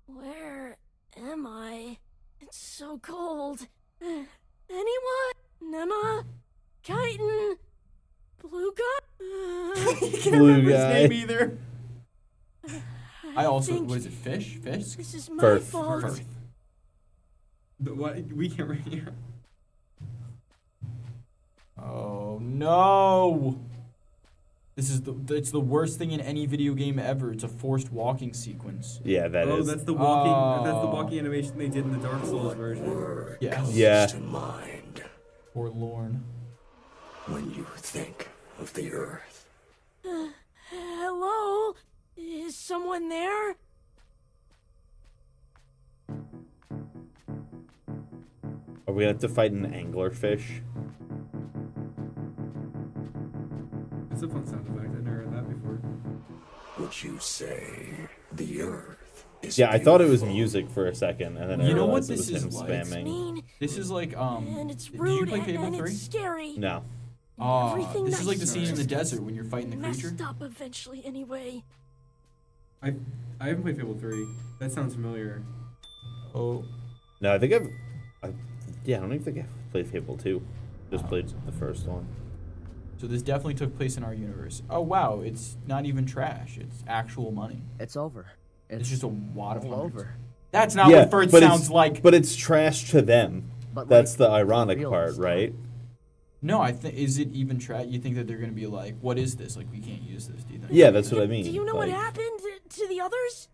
Where am I? It's so cold. Anyone? Nema? Chitin? Blue guy? Blue guy. Either. I also. think What is it? Fish? Fisk? This is my Firth. fault. Firth. What? We can't read here. Oh no! It's the worst thing in any video game ever. It's a forced walking sequence. Yeah, that Oh, is. that's the walking. That's the Oh. walking animation they did in the Dark Souls version. Yeah. Yeah. To mind Forlorn. when you think of the earth. Hello? Is someone there? Are we gonna have to fight an anglerfish? It's a fun sound effect. I've never heard that before. Would you say the earth is Yeah, I thought it was beautiful? music for a second, and then I You know what realized it this was is him like? It's spamming. mean, This is like and it's Did you rude, play Fable and 3? it's scary. No. Oh, Everything this that is like the you scene in the just desert when you're fighting the creature. Messed up eventually anyway. I haven't played Fable 3. That sounds familiar. Oh, No, I think yeah, I don't even think I've played Fable 2. Just played the first one. so this definitely took place in our universe. Oh wow, it's not even trash. It's actual money. It's over. It's just a wad of all hundreds. over. That's not yeah, what Ferd but sounds it's, like. But it's trash to them. But That's like, the ironic real part, stuff. right? No, I think is it even trash? You think that they're gonna be like, what is this? Like we can't use this. Do you think? Yeah, that's what I mean. Do you know what like- happened to the others?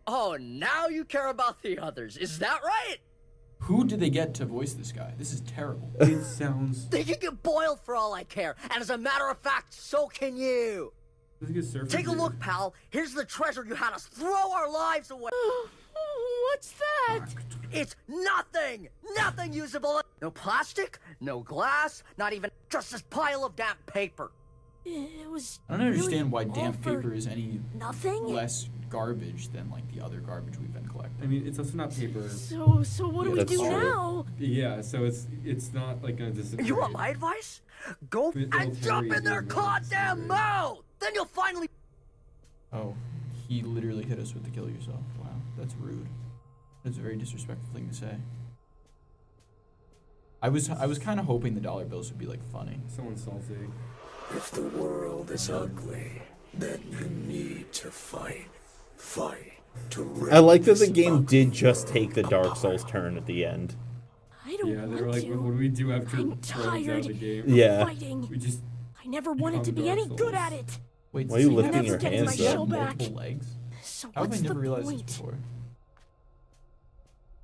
Oh, now you care about the others. Is that right? Who did they get to voice this guy? This is terrible. It sounds. They can get boiled for all I care. And as a matter of fact, so can you. This is a good surfer Take a dude. look, pal. Here's the treasure you had us throw our lives away. What's that? It's nothing. Nothing usable. No plastic, no glass, not even just this pile of damp paper. It was. I don't understand really why all damp for paper is any Nothing. less garbage than like the other garbage we've been collecting. I mean, it's also not paper. So what do Yeah, we that's do true. now? Yeah, so it's not like gonna disintegrate. You want my advice? Go Bit and jump in their military, goddamn mouth. Then you'll finally. Oh, he literally hit us with the kill yourself. Wow, that's rude. That's a very disrespectful thing to say. I was kind of hoping the dollar bills would be like funny. Someone's salty. If the world is ugly, then you need to fight. Fight to rid I like that the this game ugly did just world take the Dark Souls apart. turn at the end. I don't Yeah, they want were like, to. what do we do after I'm Roland's out of tired. the game? Yeah. Fighting. We just. I never wanted to become be any Dark good Souls. at it. Wait, Why are you so lifting never your get my hands you have shell up? back. multiple legs? So How have what's I never the realized point? this before?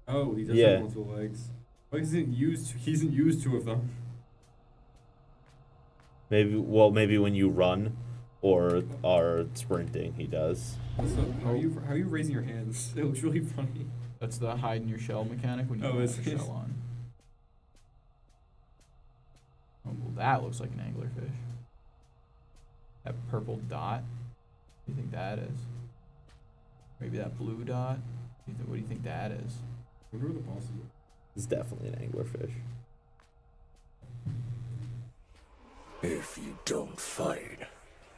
Oh, he does Yeah. have multiple legs. Why isn't used? He isn't used two of them. Maybe when you run or are sprinting, he does. Also, how are you raising your hands? It looks really funny. That's the hide in your shell mechanic when you Oh, don't is have your it? shell on. Oh, well, that looks like an anglerfish. That purple dot. What do you think that is? Maybe that blue dot? What do you think that is? I wonder what the boss is. It's definitely an anglerfish. If you don't fight,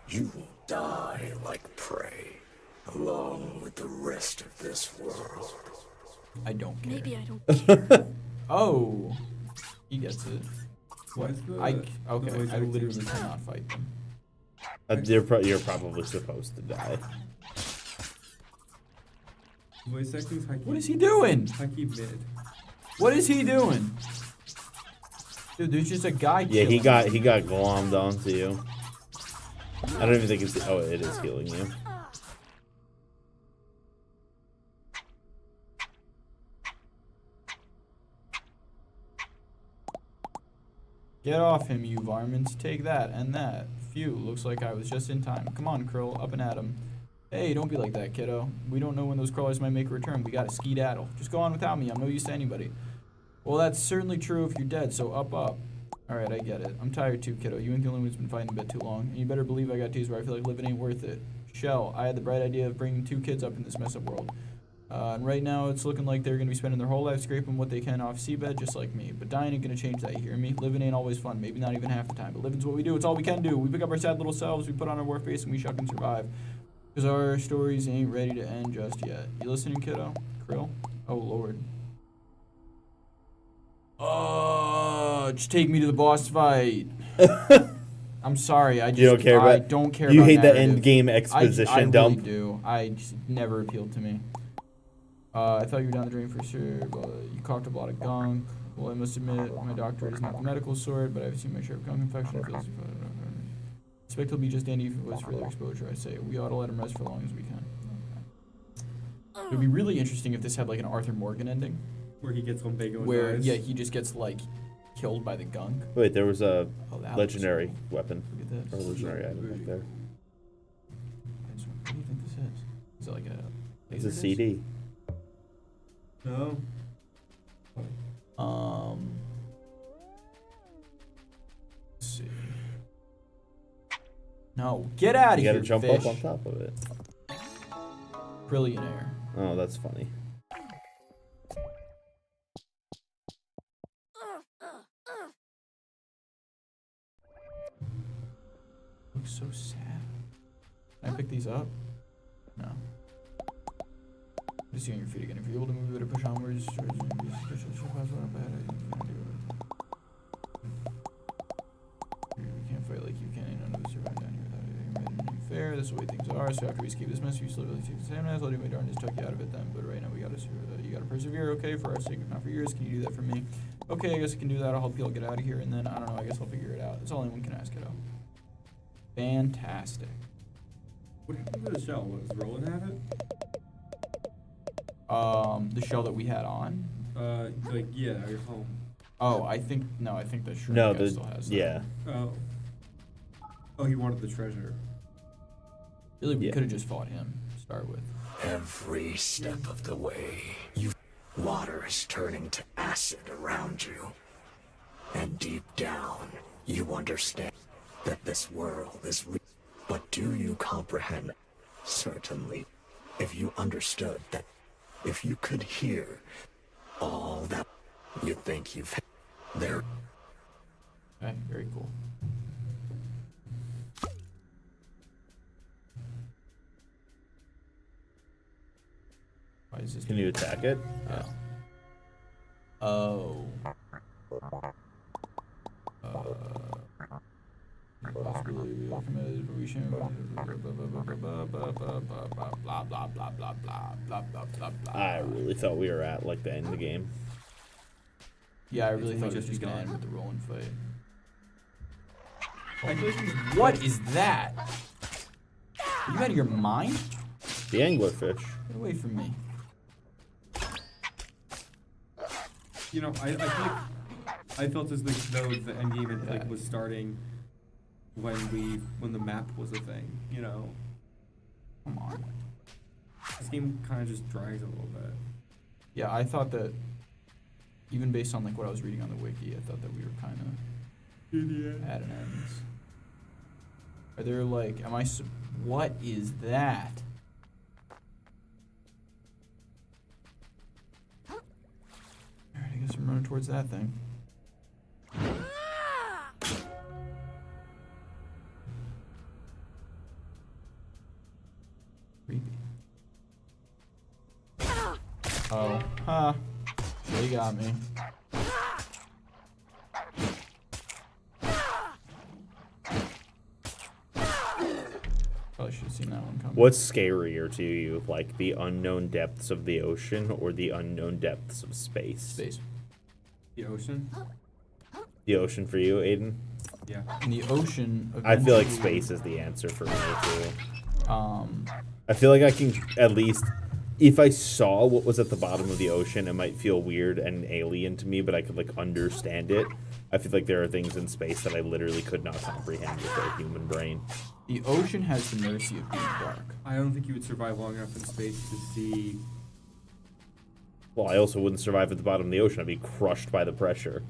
you will die like prey, along with the rest of this world. I don't care. Maybe I don't care. Oh, he gets it. Why is the Okay, voice I acting- literally cannot fight them. You're probably supposed to die. Voice acting's high key. What is he doing? High key mid. What is he doing? Dude, there's just a guy. Yeah, he chilling. got glommed onto you. I don't even think it's. Oh, it is healing you. Get off him, you varmints. Take that and that. Phew, looks like I was just in time. Come on, Krill, up and at him. Hey, don't be like that, kiddo. We don't know when those crawlers might make a return. We gotta skedaddle. Just go on without me. I'm no use to anybody. Well, that's certainly true if you're dead, so up. Alright, I get it. I'm tired too, kiddo. You ain't the only one who's been fighting a bit too long. And you better believe I got days where I feel like living ain't worth it. Shell, I had the bright idea of bringing 2 kids up in this mess-up world. And right now, it's looking like they're gonna be spending their whole life scraping what they can off seabed, just like me. But dying ain't gonna change that, you hear me? Living ain't always fun, maybe not even half the time. But living's what we do, it's all we can do. We pick up our sad little selves, we put on our war face, and we shuck and survive. Because our stories ain't ready to end just yet. You listening, kiddo? Krill? Oh, Lord. Just take me to the boss fight. I'm sorry, I just You don't care about. I don't care You about hate the narrative. end game exposition I dump. really do. I just never appealed to me. I thought you were down the drain for sure, but you cocked up a lot of gunk. Well, I must admit, my doctorate is not the medical sort, but I've seen my share of gunk infection. Feels expect he'll be just dandy if it was further exposure, I say. We ought to let him rest for as long as we can. It would be really interesting if this had like an Arthur Morgan ending. Where he gets lumbago and Where, dies. yeah, he just gets like killed by the gunk. Wait, there was a Oh, that legendary looks cool. weapon Look at or this. legendary item right there. What do you think this is? Is it like a It's laser a disc? CD. No. Let's see. No, get out of You here, gotta jump fish. up on top of it. Trillionaire. Oh, that's funny. Looks so sad. Can I pick these up? No. Just see on your feet again. If you're able to move, you better push onwards. You can't fight like you can. You know, survive down here without anything fair. That's the way things are. So after we escape this mess, you slowly take the same as I'll do my darndest to tuck you out of it then. But right now we gotta you gotta persevere, okay? For our sake, if not for yours. Can you do that for me? Okay, I guess I can do that. I'll help you all get out of here, and then I don't know. I guess I'll figure it out. That's all anyone can ask, kiddo. Fantastic. What happened to the shell? Does Roland have it? The shell that we had on. Like, yeah, your home. Oh, I think the shrimp No, guy still has that. yeah. Oh. Oh, he wanted the treasure. Really, we Yeah. could have just fought him to start with. Every step of the way, water is turning to acid around you. And deep down, you understand that this world is real. But do you comprehend? Certainly, if you understood that, if you could hear all that you think you've had there. Okay, very cool. Why is this? Can you attack it? Yeah. Oh. Possibly recommended we should blah blah blah blah blah blah blah. I really thought we were at like the end of the game. Yeah, I really It's thought it was just just gonna gone. end with the rolling fight. I feel like he's What is that? Are you out of your mind? The anglerfish. Get away from me. You know, I feel like I felt as though the end game like was starting when the map was a thing. You know, Come on. this game kind of just drags a little bit. Yeah, I thought that even based on like what I was reading on the wiki, I thought that we were kind of Add an ends. Are there like? What is that? Alright, I guess I'm running towards that thing. Creepy. Oh, huh. They got me. Probably should have seen that one coming. What's scarier to you, like the unknown depths of the ocean or the unknown depths of space? Space. The ocean? The ocean for you, Aiden? Yeah. In the ocean. I feel like eventually- space is the answer for me too. Um, I feel like I can at least, if I saw what was at the bottom of the ocean, it might feel weird and alien to me, but I could like understand it. I feel like there are things in space that I literally could not comprehend with a human brain. the ocean has the mercy of being dark. I don't think you would survive long enough in space to see. Well, I also wouldn't survive at the bottom of the ocean. I'd be crushed by the pressure.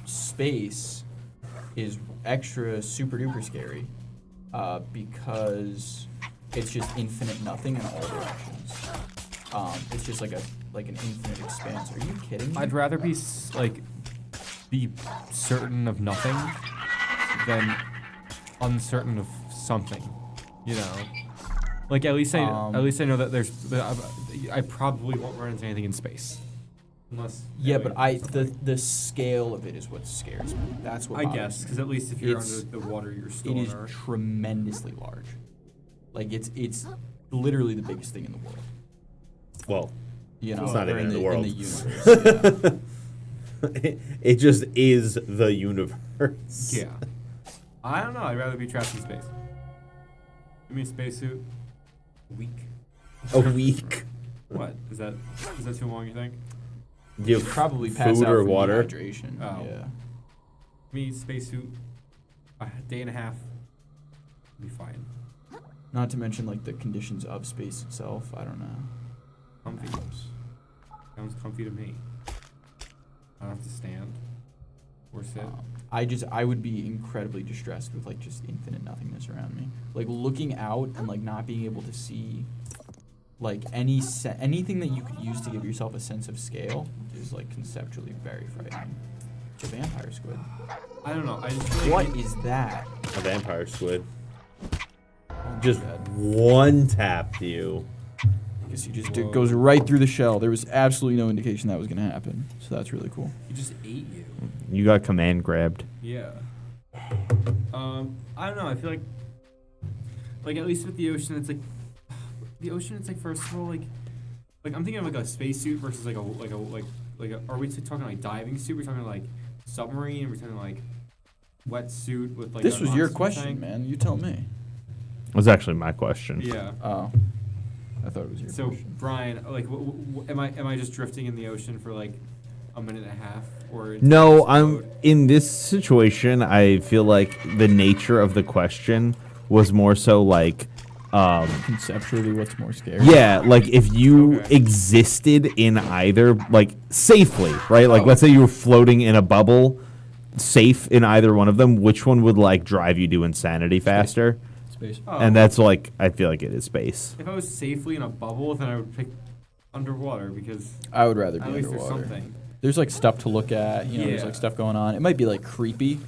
Space is extra super duper scary because it's just infinite nothing in all directions. It's just like an infinite expanse. Are you kidding me? I'd rather be be certain of nothing than uncertain of something. You know, like at least I know that I probably won't run into anything in space. Unless yeah, but the scale of it is what scares me. That's what I bothers guess, me. because at least if you're under the water, you're still It on is Earth. tremendously large. Like it's literally the biggest thing in the world. Well, You know, it's not or even in the in world. the universe. Yeah. It just is the universe. Yeah. I don't know. I'd rather be trapped in space. Give me a spacesuit. A week. A week. What? Is that too long, you think? You Probably pass food out or from water. dehydration. Oh. Yeah. Give me a spacesuit. A day and a half. Be fine. Not to mention like the conditions of space itself. I don't know. Comfy. Sounds comfy to me. I don't have to stand or sit. I would be incredibly distressed with like just infinite nothingness around me. Like looking out and like not being able to see like anything that you could use to give yourself a sense of scale is like conceptually very frightening. It's a vampire squid. I don't know. I just feel like What is that? A vampire squid. Oh my Just God. one tapped you. Because he just it goes right through the shell. There was absolutely no indication that was going to happen. So that's really cool. he just ate you. You got command grabbed. Yeah. I don't know. I feel like at least with the ocean, it's like the ocean. It's like first of all, like I'm thinking of like a spacesuit versus like a. Are we talking like diving suit? We're talking like submarine. We're talking like wetsuit with like. This a was your oxygen question, tank? man. You tell me. That was actually my question. Yeah. Oh. I thought it was your So question. Brian, like, am I just drifting in the ocean for like a minute and a half, or No, I'm in this situation. I feel like the nature of the question was more so like, Conceptually, what's more scary? yeah, like if you Okay. existed in either, like safely, right? Like Oh. let's say you were floating in a bubble, safe in either one of them. Which one would like drive you to insanity faster? Space. Oh, And that's like I feel like it is space. if I was safely in a bubble, then I would pick underwater because I would rather be at least there's underwater. something. There's like stuff to look at. You know, there's Yeah. like stuff going on. It might be like creepy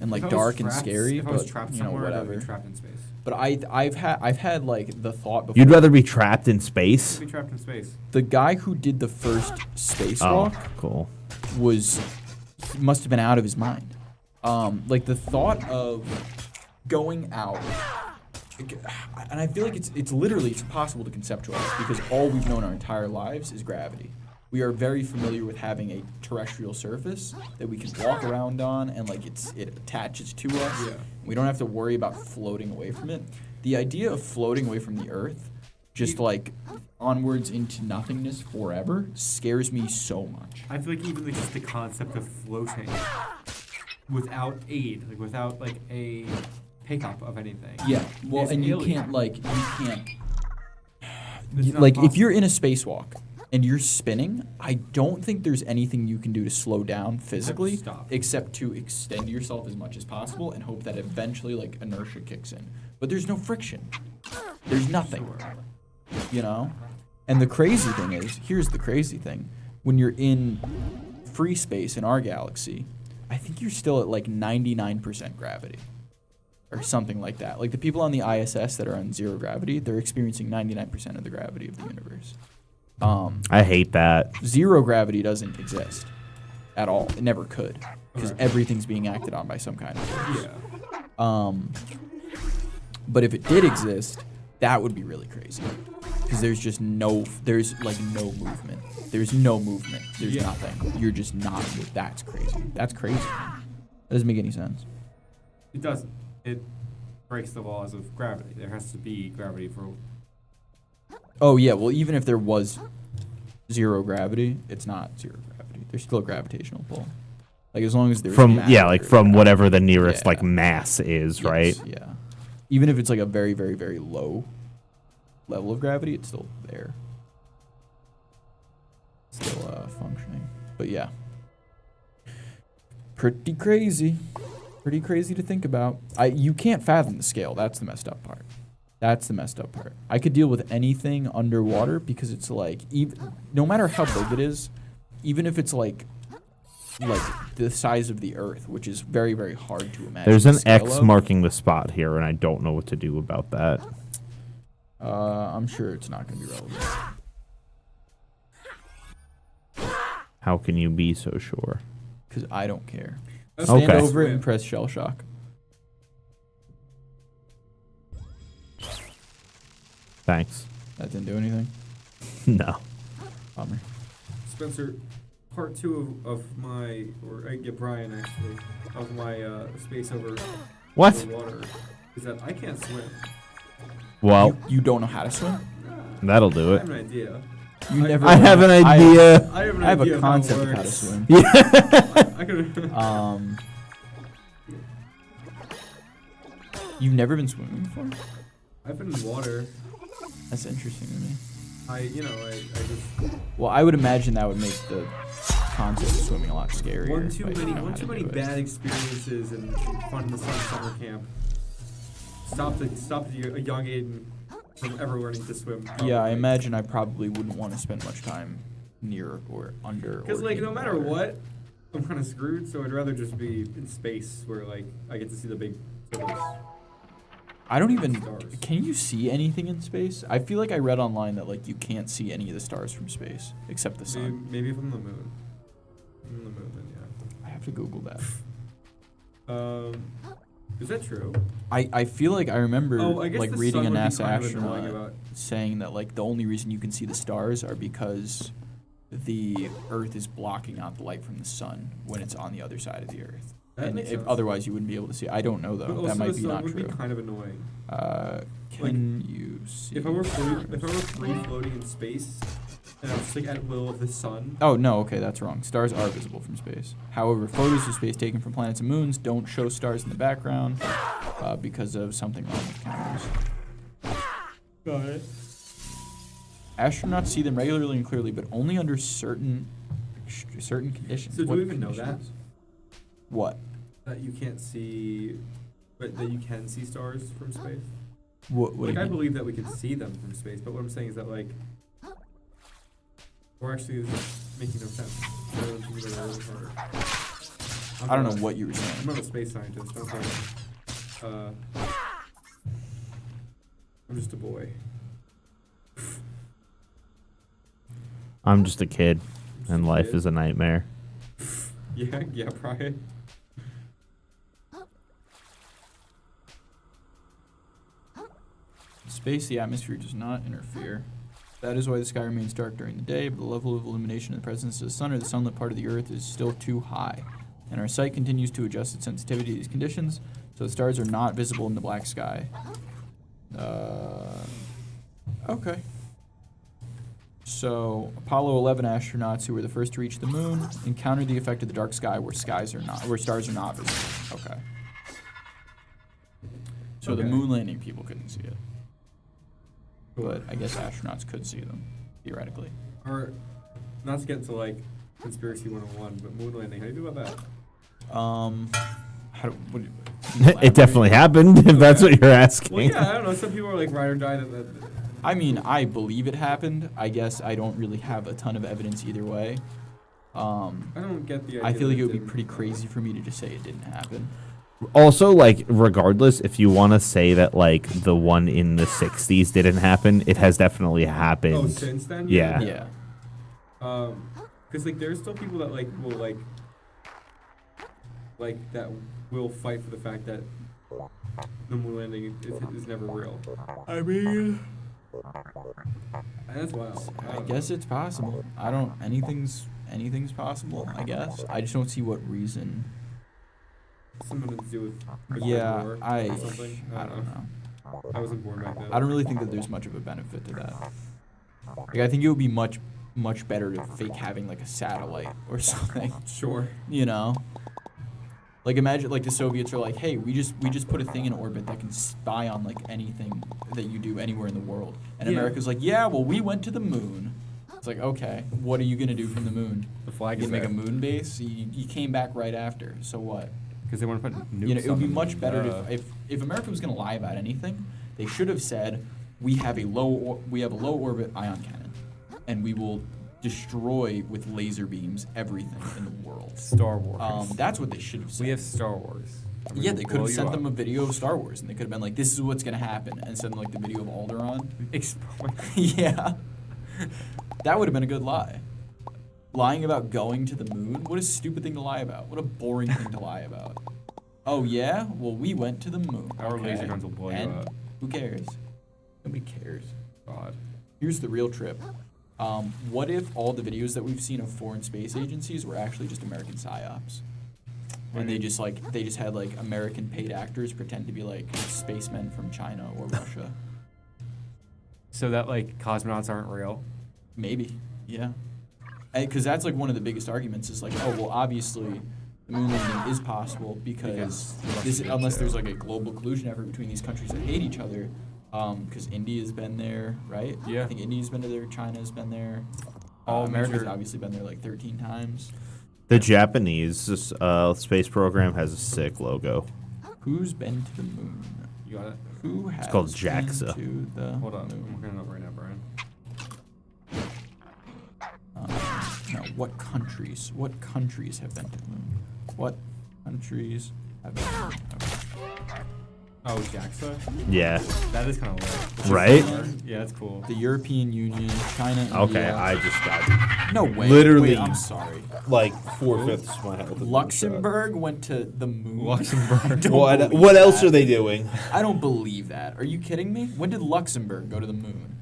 and like If I was dark and trapped- scary, If I was but trapped you know somewhere, I would whatever. be trapped in space. But I've had like the thought before. You'd rather be trapped in space? I'd be trapped in space. The guy who did the first spacewalk cool. must have been out of his mind. Like the thought of going out, and I feel like it's literally possible to conceptualize because all we've known our entire lives is gravity. We are very familiar with having a terrestrial surface that we can walk around on, and like it attaches to us. Yeah. We don't have to worry about floating away from it. The idea of floating away from the Earth, just like onwards into nothingness forever, scares me so much. I feel like even just the concept of floating without aid, like without like a pickup of anything. Yeah, well, is and you alien. can't like It's not like if possible. you're in a spacewalk and you're spinning, I don't think there's anything you can do to slow down physically except to extend yourself as much as possible and hope that eventually like inertia kicks in. But there's no friction. There's nothing. You know? And the crazy thing is, here's the crazy thing. When you're in free space in our galaxy, I think you're still at like 99% gravity. Or something like that. Like the people on the ISS that are on zero gravity, they're experiencing 99% of the gravity of the universe. I hate that. Zero gravity doesn't exist at all. It never could. Because everything's being acted on by some kind of force. Yeah. But if it did exist, that would be really crazy. Because there's like no movement. There's no movement. There's nothing. You're just not. That's crazy. That's crazy. That doesn't make any sense. It doesn't. It breaks the laws of gravity. There has to be gravity for. Oh yeah. Well, even if there was zero gravity, it's not zero gravity. There's still a gravitational pull. Like as long as there's from whatever the nearest like mass is, right? Yeah. Even if it's like a very, very, very low level of gravity, it's still there. Still functioning. But yeah. Pretty crazy. Pretty crazy to think about. You can't fathom the scale. That's the messed up part. That's the messed up part. I could deal with anything underwater because it's like, no matter how big it is, even if it's like the size of the Earth, which is very, very hard to imagine. There's an X marking the spot here, and I don't know what to do about that. I'm sure it's not going to be relevant. How can you be so sure? Because I don't care. Okay. Stand over it and press shell shock. Thanks. That didn't do anything? No. Bummer. Spencer, part 2 of my, or Brian actually, of my space over what? the water is that I can't swim. Well, you don't know how to swim? That'll do it. I have an idea. I have an idea. I have a concept of how to swim. Yeah. I could. You've never been swimming before? I've been in water. That's interesting to me. I just. Well, I would imagine that would make the concept of swimming a lot scarier. One too many bad experiences and fun in the summer camp. Stopped a young Aiden from ever learning to swim. Probably. Yeah, I imagine I probably wouldn't want to spend much time near or under. Because like no matter what, I'm kind of screwed. So I'd rather just be in space where like I get to see the big stars. I don't even. Can you see anything in space? I feel like I read online that like you can't see any of the stars from space except the sun. Maybe from the moon. From the moon, then yeah. I have to Google that. Is that true? I feel like I remember like reading a NASA astronaut about saying that like the only reason you can see the stars are because the Earth is blocking out the light from the sun when it's on the other side of the Earth. And if otherwise you wouldn't be able to see. I don't know though. That might be not true. Would be kind of annoying. Can you see? If I were free floating in space, and I was just like at will of the sun. Oh no, okay, that's wrong. Stars are visible from space. However, photos of space taken from planets and moons don't show stars in the background because of something wrong with cameras. Got it. Astronauts see them regularly and clearly, but only under certain conditions. So do we even know that? What? That you can't see, but that you can see stars from space. What like I believe that we can see them from space, but what I'm saying is that like, or actually, is making no sense. I don't know what you were saying. I'm not a space scientist. I'm just a boy. I'm just a kid, and life is a nightmare. Yeah, Brian. In space, the atmosphere does not interfere. That is why the sky remains dark during the day, but the level of illumination in the presence of the sun or the sunlit part of the Earth is still too high, and our sight continues to adjust its sensitivity to these conditions, so the stars are not visible in the black sky. Okay. So, Apollo 11 astronauts who were the first to reach the moon encountered the effect of the dark sky where stars are not visible. Okay. So the moon landing people couldn't see it. But I guess astronauts could see them, theoretically. Are not to get into like conspiracy 101, but moon landing. How do you feel about that? It definitely happened, if that's what you're asking. Well, yeah, I don't know. Some people are like ride or die. I mean, I believe it happened. I guess I don't really have a ton of evidence either way. I don't get the idea. I feel like it would be pretty crazy for me to just say it didn't happen. Also, like, regardless, if you want to say that, like, the one in the 60s didn't happen, it has definitely happened. Oh, since then? Yeah. Yeah. Because, like, there's still people that, like, will, that will fight for the fact that the moon landing is never real. I mean... And that's wild. I guess it's possible. Anything's possible, I guess. I just don't see what reason... Something to do with yeah, war I or something. I don't know. I wasn't born back then. I don't really think that there's much of a benefit to that. Like, I think it would be much better to fake having like a satellite or something. Sure. You know? Like, imagine like the Soviets are like, hey, we just put a thing in orbit that can spy on like anything that you do anywhere in the world. And America's like, yeah, well, we went to the moon. It's like, okay, what are you gonna do from the moon? The flag you is make there. a moon base. You came back right after. So what? Because they want to put nukes. You know, it would be on much better them. if America was going to lie about anything, they should have said we have a low orbit ion cannon, and we will destroy with laser beams everything in the world. Star Wars. That's what they should have said. We have Star Wars. I mean, Yeah, they could blow have you sent up. them a video of Star Wars, and they could have been like, "This is what's going to happen," and send them like the video of Alderaan. Yeah, that would have been a good lie. Lying about going to the moon? What a stupid thing to lie about. What a boring thing to lie about. Oh, yeah? Well, we went to the moon. Our Okay. laser guns will blow you And up. who cares? Nobody cares. God. Here's the real trip. What if all the videos that we've seen of foreign space agencies were actually just American psyops? And they just had like American paid actors pretend to be like spacemen from China or Russia. So that like cosmonauts aren't real? Maybe, yeah. Because that's like one of the biggest arguments is like, oh, well, obviously the moon landing is possible because unless there's like a global collusion effort between these countries that hate each other. Because India's been there, right? Yeah. I think India's been there, China's been there. All America's major- obviously been there like 13 times. The Japanese space program has a sick logo. Who's been to the moon? You got it? Who has called been JAXA. to the Hold on. moon? I'm working it up right now, Brian. No, what countries? What countries have been to the moon? What countries have been to the moon? Okay. Oh, JAXA? Yeah. That is kind of lit. Right? Yeah, that's cool. The European Union, China, India. Okay, I just got No way. Literally. Wait, I'm sorry. like 4/5 of my health. Luxembourg went to the moon. Luxembourg. I don't What believe else that. are they doing? I don't believe that. Are you kidding me? When did Luxembourg go to the moon?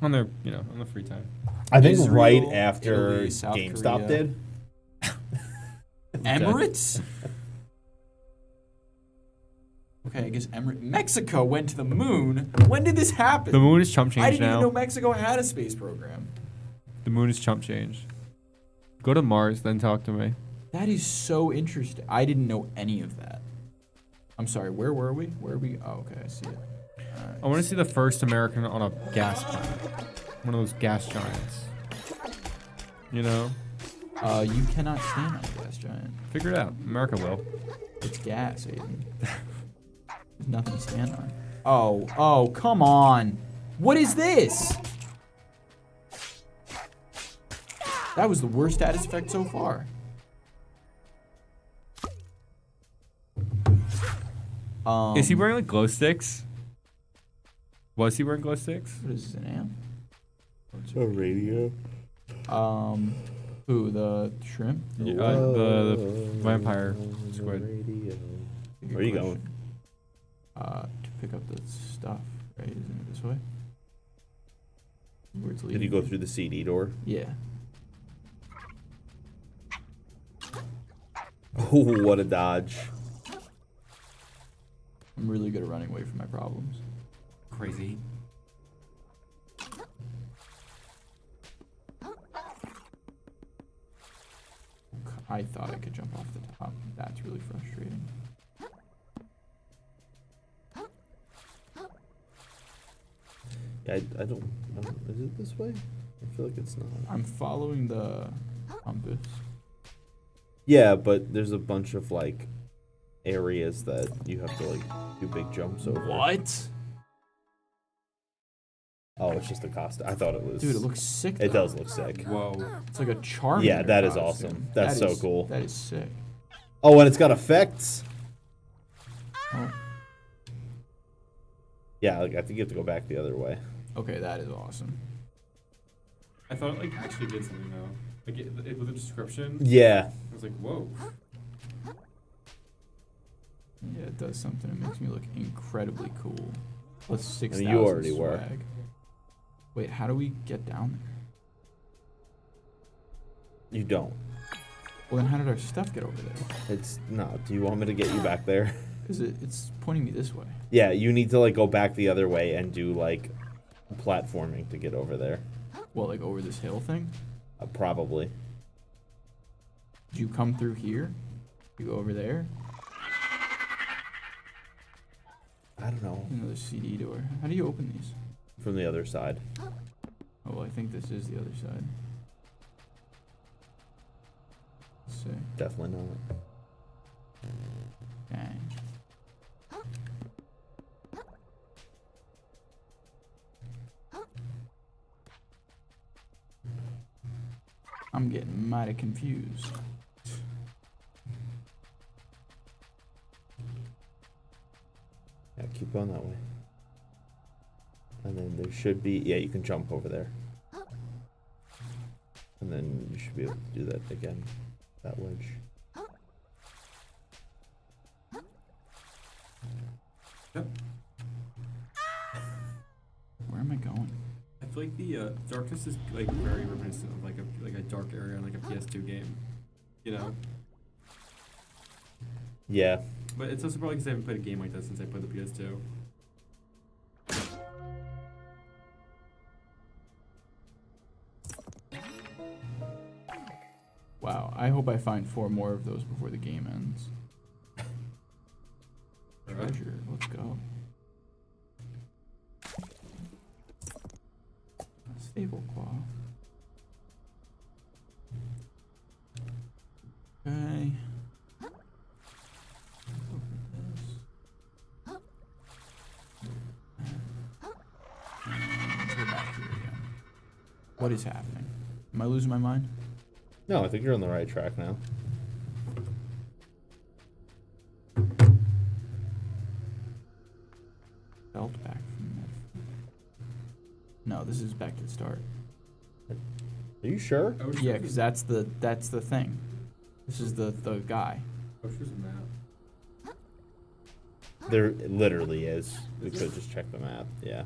On their, on the free time. I think Israel, right after Italy, South GameStop Korea. did. Emirates? Okay, I guess Mexico went to the moon. When did this happen? The moon is chump change I didn't now. even know Mexico had a space program. The moon is chump change. Go to Mars, then talk to me. That is so interesting. I didn't know any of that. I'm sorry, where were we? Where are we? Oh, okay, I see it. Alright. I want to see the first American on a gas planet. One of those gas giants. You know? You cannot stand on a gas giant. Figure it out. America will. It's gas, Aiden. There's nothing to stand on. Oh, come on. What is this? That was the worst status effect so far. Is he wearing like glow sticks? Was he wearing glow sticks? What is this, an amp? A radio. Who, the shrimp? Yeah, the vampire squid. Where are you going? To pick up the stuff, right? Isn't it this way? Where it's Did leading? you go through the CD door? Yeah. Oh, what a dodge. I'm really good at running away from my problems. Crazy. I thought I could jump off the top. That's really frustrating. Yeah, I don't. Is it this way? I feel like it's not. I'm following the compass. Yeah, but there's a bunch of like areas that you have to like do big jumps over. What? Oh, it's just a costume. I thought it was. Dude, it looks sick. It though. does look sick. Whoa. It's like a Charmander. Yeah, that is costume. awesome. That's That so is- cool. That is sick. Oh, and it's got effects. Oh. Yeah, like, I think you have to go back the other way. Okay, that is awesome. I thought it like actually did something though. Like it with a description. Yeah. I was like, whoa. Yeah, it does something. It makes me look incredibly cool. Plus 6,000 you already were. swag. Wait, how do we get down there? You don't. Well, then how did our stuff get over there? It's no. Do you want me to get you back there? Because it's pointing me this way. Yeah, you need to like go back the other way and do like platforming to get over there. Well, like over this hill thing? Probably. Did you come through here? You go over there? I don't know. Another CD door. How do you open these? From the other side. Oh, well, I think this is the other side. Let's see. Definitely not. Dang. I'm getting mighty confused. Yeah, keep going that way. And then there should be, yeah, you can jump over there. And then you should be able to do that again. That wedge. Yep. Where am I going? I feel like the darkness is like very reminiscent of like a dark area in like a PS2 game. You know? Yeah. But it's also probably because I haven't played a game like that since I played the PS2. Wow, I hope I find 4 more of those before the game ends. Treasure, let's go. Stable claw. Okay. Let's go back here again. What is happening? Am I losing my mind? No, I think you're on the right track now. Belt back from Medford. No, this is back to the start. Are you sure? Oh, Yeah, because that's the thing. This is the guy. Oh, here's a map. There literally is. We could just check the map. Yeah.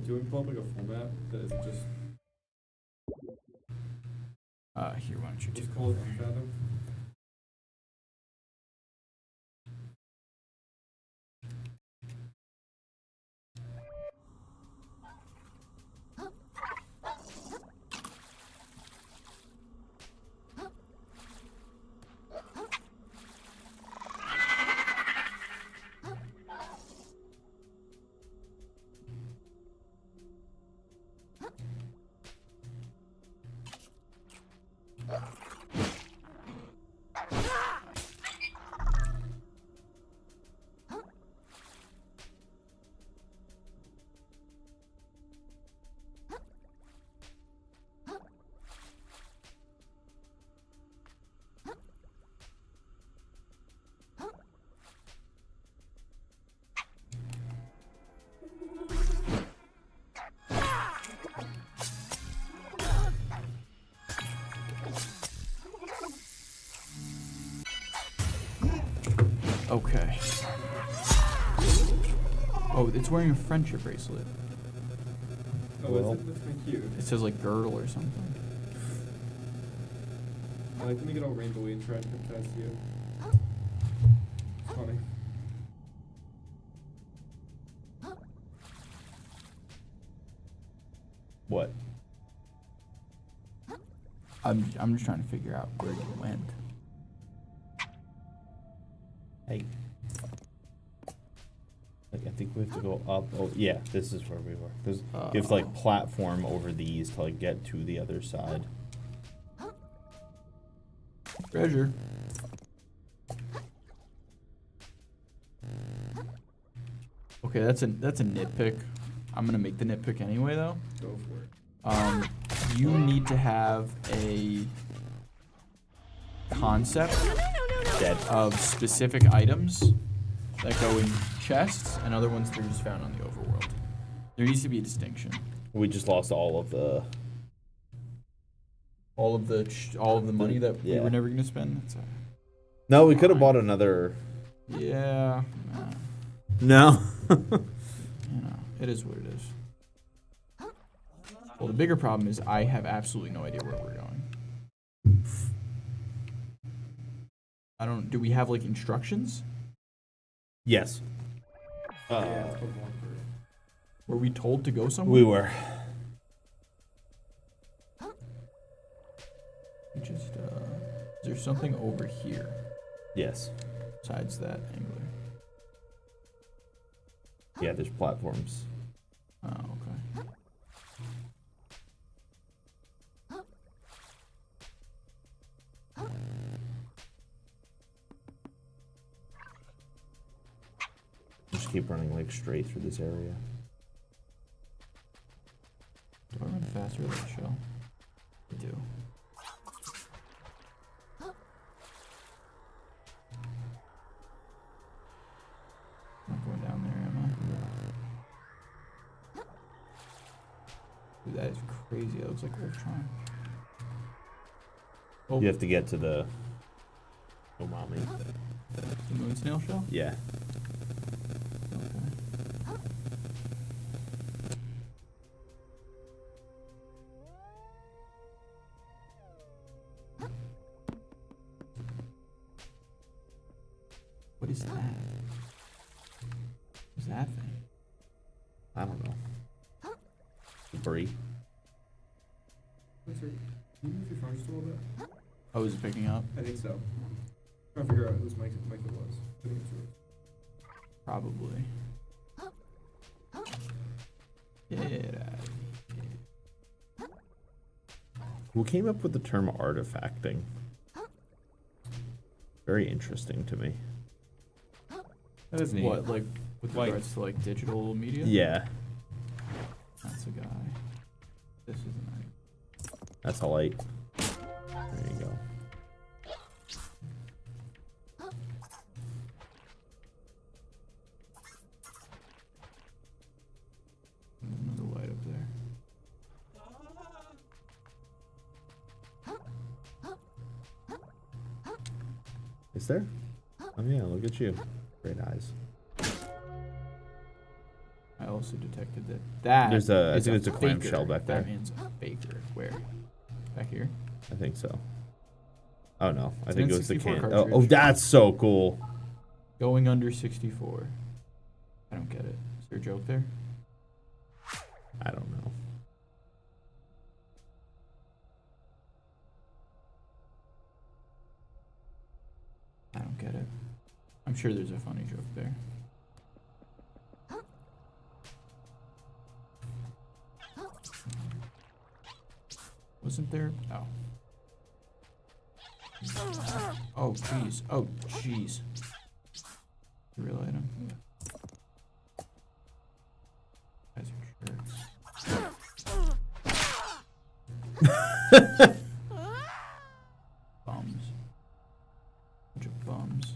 Do we pull up like a full map that isn't just Here, why don't you just take call it over? Unfathom? Okay. Oh, it's wearing a friendship bracelet. Oh, Well. is it? That's kind of cute. It says like girdle or something. I like to make it all rainbowy and try and confess you. It's funny. What? I'm just trying to figure out where you went. Hey. Like, I think We have to go up. Oh, yeah, this is where we were. You have to, like, platform over these to, like, get to the other side. Treasure. Okay, that's a nitpick. I'm gonna make the nitpick anyway, though. Go for it. You need to have a concept of specific items that go in chests and other ones that are just found on the overworld. There needs to be a distinction. We just lost all of the money that we were never gonna spend. No, we could have bought another. Yeah. No. It is what it is. Well, the bigger problem is I have absolutely no idea where we're going. Do we have, like, instructions? Yes. Were we told to go somewhere? We were. Is there something over here? Yes. Besides that angler. Yeah, there's platforms. Oh, okay. Just keep running, like, straight through this area. Do I run faster than the shell? I do. Not going down there, am I? Dude, that is crazy. That looks like Ultron. Oh. You have to get to the umami. The moon snail shell? Yeah. Okay. What is that? What's that thing? I don't know. Debris. Can you move your phone just a little bit? Oh, is it picking up? I think so. Trying to figure out whose mic it was. I think it's yours. Probably. Get out. Who came up with the term artifacting? Very interesting to me. That is neat. What, like, with regards to, like, digital media? Yeah. That's a guy. This is a knight. That's a light. There you go. There's another light up there. Is there? Oh yeah, look at you. Great eyes. I also detected that. There's a, I is think there's a faker. clamshell back there. That means a faker. Where? Back here? I think so. Oh no, I It's think an it was the N64 can. cartridge. Oh, that's so cool. Going under 64. I don't get it. Is there a joke there? I don't know. I don't get it. I'm sure there's a funny joke there. Wasn't there? Oh. Oh, jeez. Oh, jeez. Real item. Guys are jerks. Bums. Bunch of bums.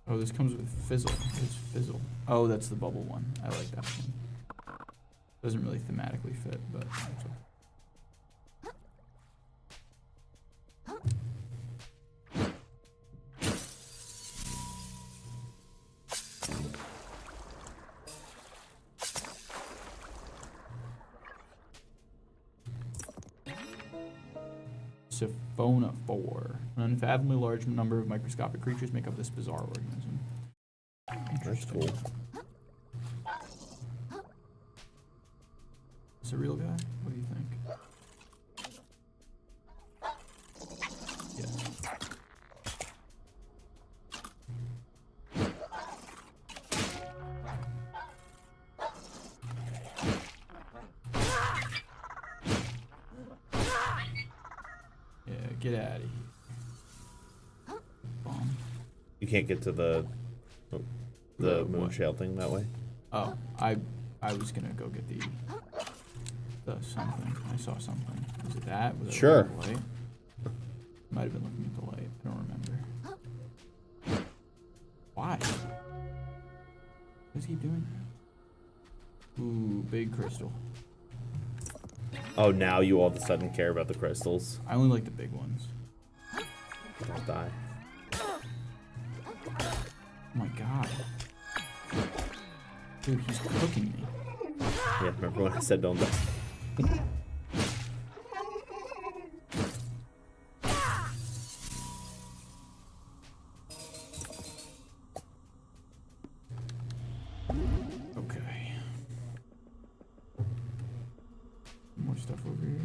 Oh, this comes with fizzle. It's fizzle. Oh, that's the bubble one. I like that one. Doesn't really thematically fit, but that's okay. Siphonophore. An unfathomably large number of microscopic creatures make up this bizarre organism. That's cool. Is it a real guy? What do you think? Yes. get out of here. Bomb. You can't get to the moon what? shell thing that way. Oh, I was gonna go get the something. I saw something. Was it that? Was it Sure. the light? Might have been looking at the light. I don't remember. Why? What's he doing? Ooh, big crystal. Oh, now you all of a sudden care about the crystals. I only like the big ones. Don't die. Oh my god. Dude, he's cooking me. Yeah, remember when I said don't die? Okay. More stuff over here.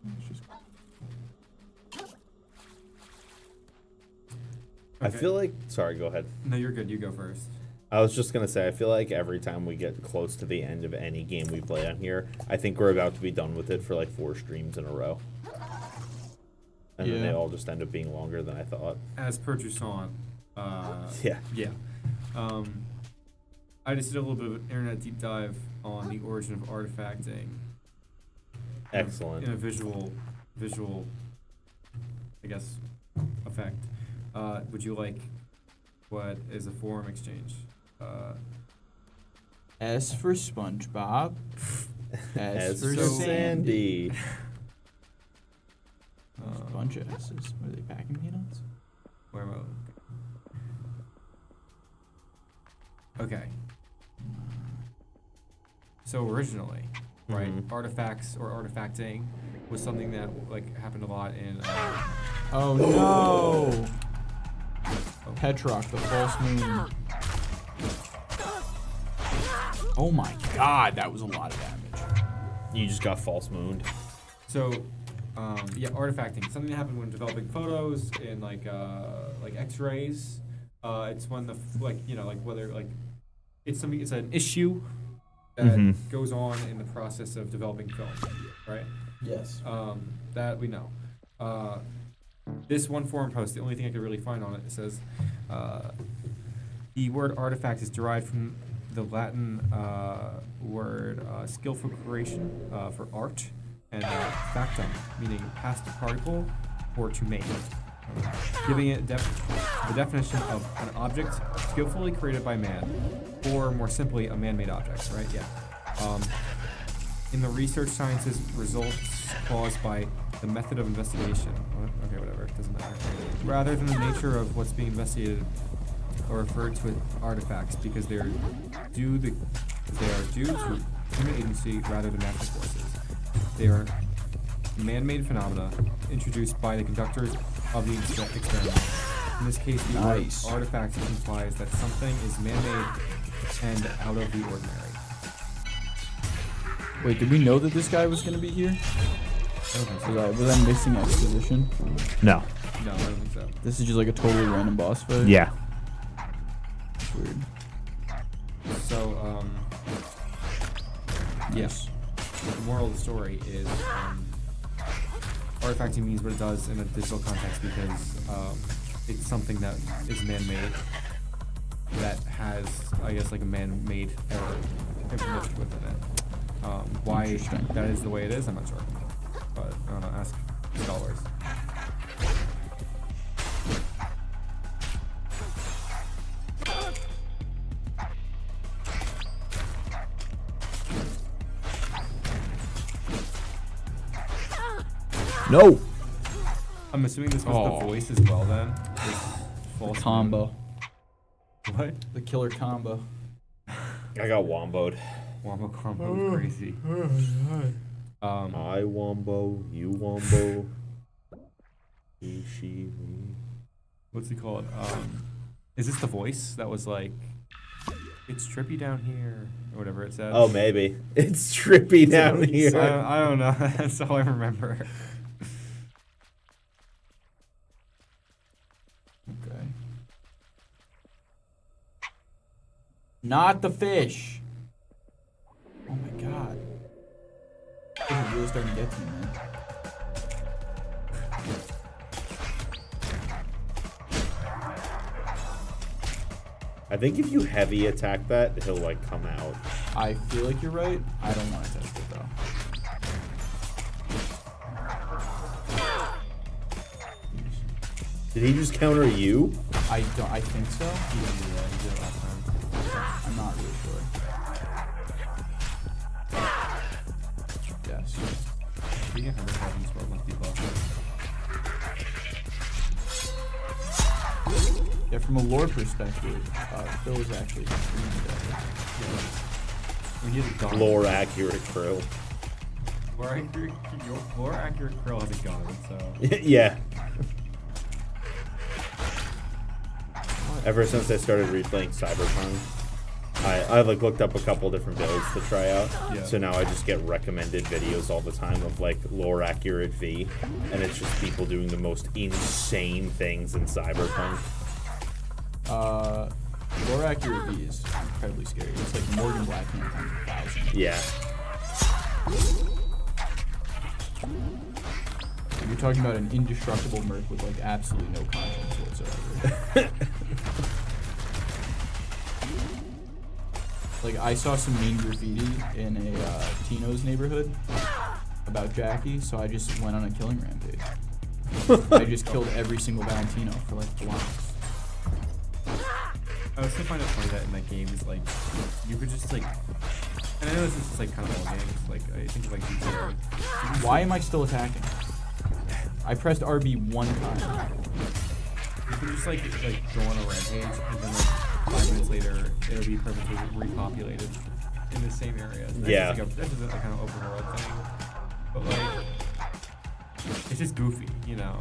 Let's just... I feel like... Sorry, go ahead. No, you're good. You go first. I was just going to say, I feel like every time we get close to the end of any game we play on here, I think we're about to be done with it for like 4 streams in a row. And then they all just end up being longer than I thought. As per Toussaint, Yeah. yeah. I just did a little bit of an internet deep dive on the origin of artifacting. Excellent. In a visual, I guess, effect. Would you like what is a forum exchange? S for SpongeBob. S for for Sandy. Sandy. There's a bunch of S's. Are they packing peanuts? Where am I? Okay. So originally, right, artifacts or artifacting was something that like happened a lot in. Oh no! Petrock, the false moon. Oh my god, that was a lot of damage. You just got false mooned. So, yeah, artifacting, something that happened when developing photos in like X-rays. It's when the whether like it's an issue that goes on in the process of developing film, right? Yes. That we know. This one forum post, the only thing I could really find on it, it says the word artifact is derived from the Latin word skillful creation for art, and factum, meaning past particle or to make, giving it the definition of an object skillfully created by man, or more simply, a man-made object, right? Yeah. In the research sciences, results caused by the method of investigation. Okay, whatever, it doesn't matter. Rather than the nature of what's being investigated, or referred to as artifacts, because they are due to human agency rather than natural forces. They are man-made phenomena introduced by the conductors of the experiment. In this case, the word artifact implies that something is man-made and out of the ordinary. Wait, did we know that this guy was going to be here? Was I missing exposition? No. No, I don't think so. This is just like a totally random boss fight? Yeah. That's weird. So, yes. The moral of the story is artifacting means what it does in a digital context because it's something that is man-made that has, I guess, like a man-made error implemented within it. Why that is the way it is, I'm not sure. But I don't know, ask scholars. No! I'm assuming this was the voice as well then? False combo. moon. What? The killer combo. I got womboed. Wombo combo is crazy. I wombo, you wombo. He, she, me. What's he called? Is this the voice that was like, it's trippy down here, or whatever it said? Oh, maybe. It's trippy down here. I don't know. That's all I remember. Okay. Not the fish. Oh my god. This is really starting to get to me, man. I think if you heavy attack that, he'll like come out. I feel like you're right. I don't want to test it though. Did he just counter you? I think so. He didn't do that. He did it last time. I'm not really sure. Yes. Being a hammer happens for most people. Yeah, from a lore perspective, Phil is actually extremely better. When he has a gun. Lore accurate Krill. Lore accurate Krill has a gun, so. Yeah. Ever since I started replaying Cyberpunk, I like looked up a couple different builds to try out. Yeah. So now I just get recommended videos all the time of like lore accurate V, and it's just people doing the most insane things in Cyberpunk. Lore accurate V is incredibly scary. It's like Morgan Blackhand times 1,000. Yeah. You're talking about an indestructible merc with like absolutely no conscience whatsoever. Like I saw some mean graffiti in a Tino's neighborhood about Jackie, so I just went on a killing rampage. I just killed every single Valentino for like blocks. I also find it funny that in that game is like you could just like, and I know this is just like kind of all games. Like I think of like GTA. Why am I still attacking? I pressed RB one time. You can just like go on a rampage and then like 5 minutes later it'll be perfectly repopulated in the same area. That's Yeah. Just that's just a kind of open world thing. But like, it's just goofy, you know.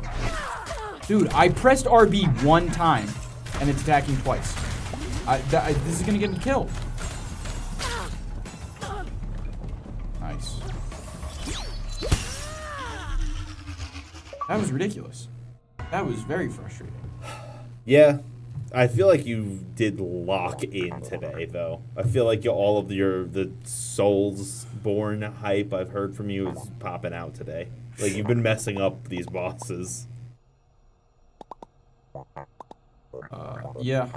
Dude, I pressed RB one time and it's attacking twice. This is gonna get me killed. Nice. That was ridiculous. That was very frustrating. Yeah. I feel like you did lock in today, though. I feel like all of the Soulsborne hype I've heard from you is popping out today. Like you've been messing up these bosses. Yeah.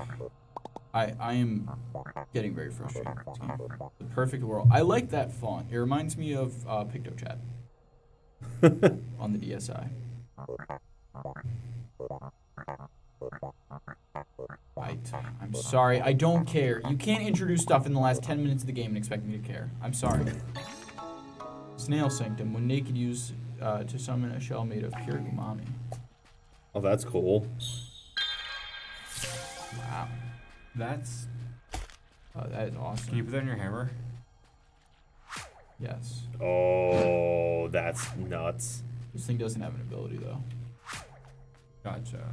I am getting very frustrated with this game. The perfect world. I like that font. It reminds me of PictoChat on the DSi. Right. I'm sorry. I don't care. You can't introduce stuff in the last 10 minutes of the game and expect me to care. I'm sorry. Snail Sanctum. When naked, use to summon a shell made of pure umami. Oh, that's cool. Wow. That's. That is awesome. Can you put that on your hammer? Yes. Oh, that's nuts. This thing doesn't have an ability, though. Gotcha.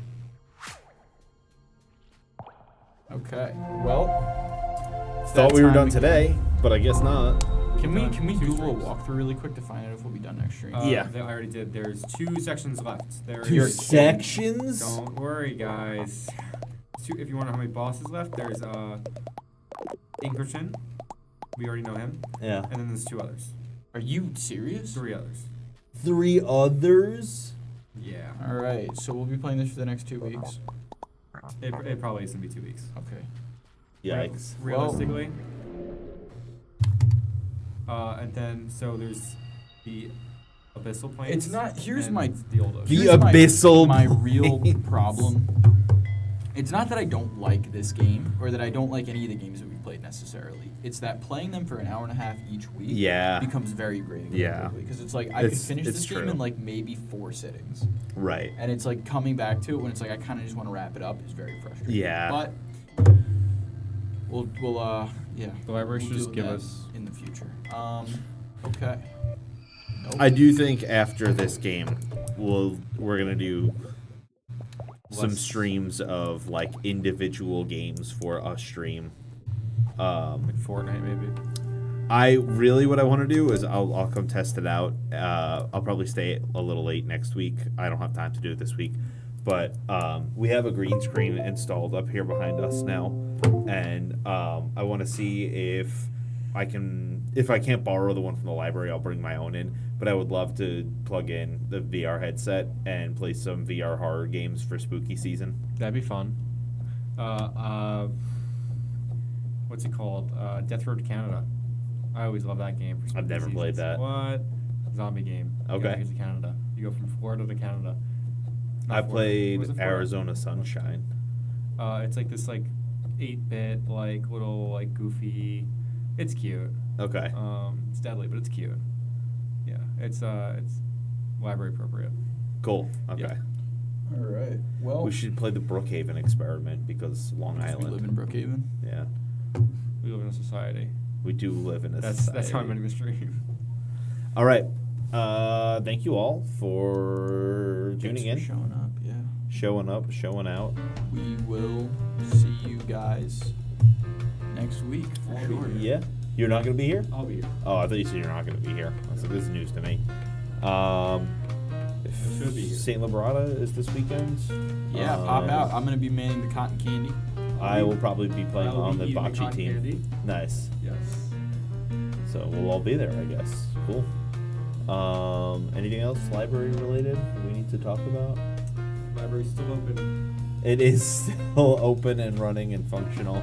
Okay. Well. Thought we were done today, but I guess not. Can we Google a walkthrough really quick to find out if we'll be done next stream? Yeah. I already did. There's 2 sections left. Two sections? Don't worry, guys. If you want to know how many bosses left, there's Inkerton. We already know him. Yeah. And then there's 2 others. Are you serious? 3 others. 3 others? Yeah. All right. So we'll be playing this for the next 2 weeks. It probably is gonna be 2 weeks. Okay. Yikes. Realistically. And then so there's the abyssal planes. It's not. Here's and my the old ocean. The abyssal my real planes. problem. It's not that I don't like this game or that I don't like any of the games that we've played necessarily. It's that playing them for an hour and a half each week becomes very grating. Yeah. Because it's like I could finish this game in like maybe 4 sittings. Right. And it's like coming back to it when it's like I kind of just want to wrap it up is very frustrating. Yeah. But we'll yeah. The library we'll should just deal give with us that in the future. Okay. Nope. I do think after this game, we're gonna do some streams of like individual games for a stream. Like Fortnite maybe. What I want to do is I'll come test it out. I'll probably stay a little late next week. I don't have time to do it this week, but we have a green screen installed up here behind us now, and I want to see if I can't borrow the one from the library, I'll bring my own in. But I would love to plug in the VR headset and play some VR horror games for spooky season. That'd be fun. what's it called? Death Road to Canada. I always love that game. For I've never played that. What? Zombie game. You Okay. gotta get to Canada. You go from Florida to Canada. I Not Florida. Was it played Florida? Arizona Sunshine. It's like this 8-bit little goofy. It's cute. Okay. It's deadly, but it's cute. Yeah, it's library appropriate. Cool. Okay. Yeah. All right. Well, We should play the Brookhaven experiment because Long we Island. live in Brookhaven. Yeah. We live in a society. We do live in a That's society. how I'm ending the stream. All right. Thank you all for tuning in, Thanks for showing up. Yeah. showing up, showing out. We will see you guys next week for I'll be sure. here. Yeah. You're not going to be here? I'll be here. Oh, I thought you said you're not going to be here. I was like, this is news to me. should be here. St. Liberata is this weekend. Yeah, pop out. I'm gonna be manning the cotton candy. I will probably be playing I will on be the eating bocce cotton team. candy. Nice. Yes. So we'll all be there, I guess. Cool. Anything else library related we need to talk about? Library's still open. It is still open and running and functional.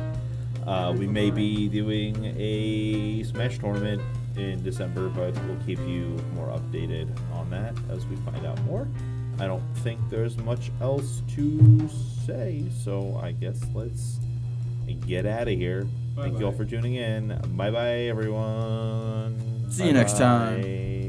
We may be doing a Smash tournament in December, but we'll keep you more updated on that as we find out more. I don't think there's much else to say, so I guess let's get out of here. Thank you all for tuning in. Bye bye, everyone. See you next time. Bye.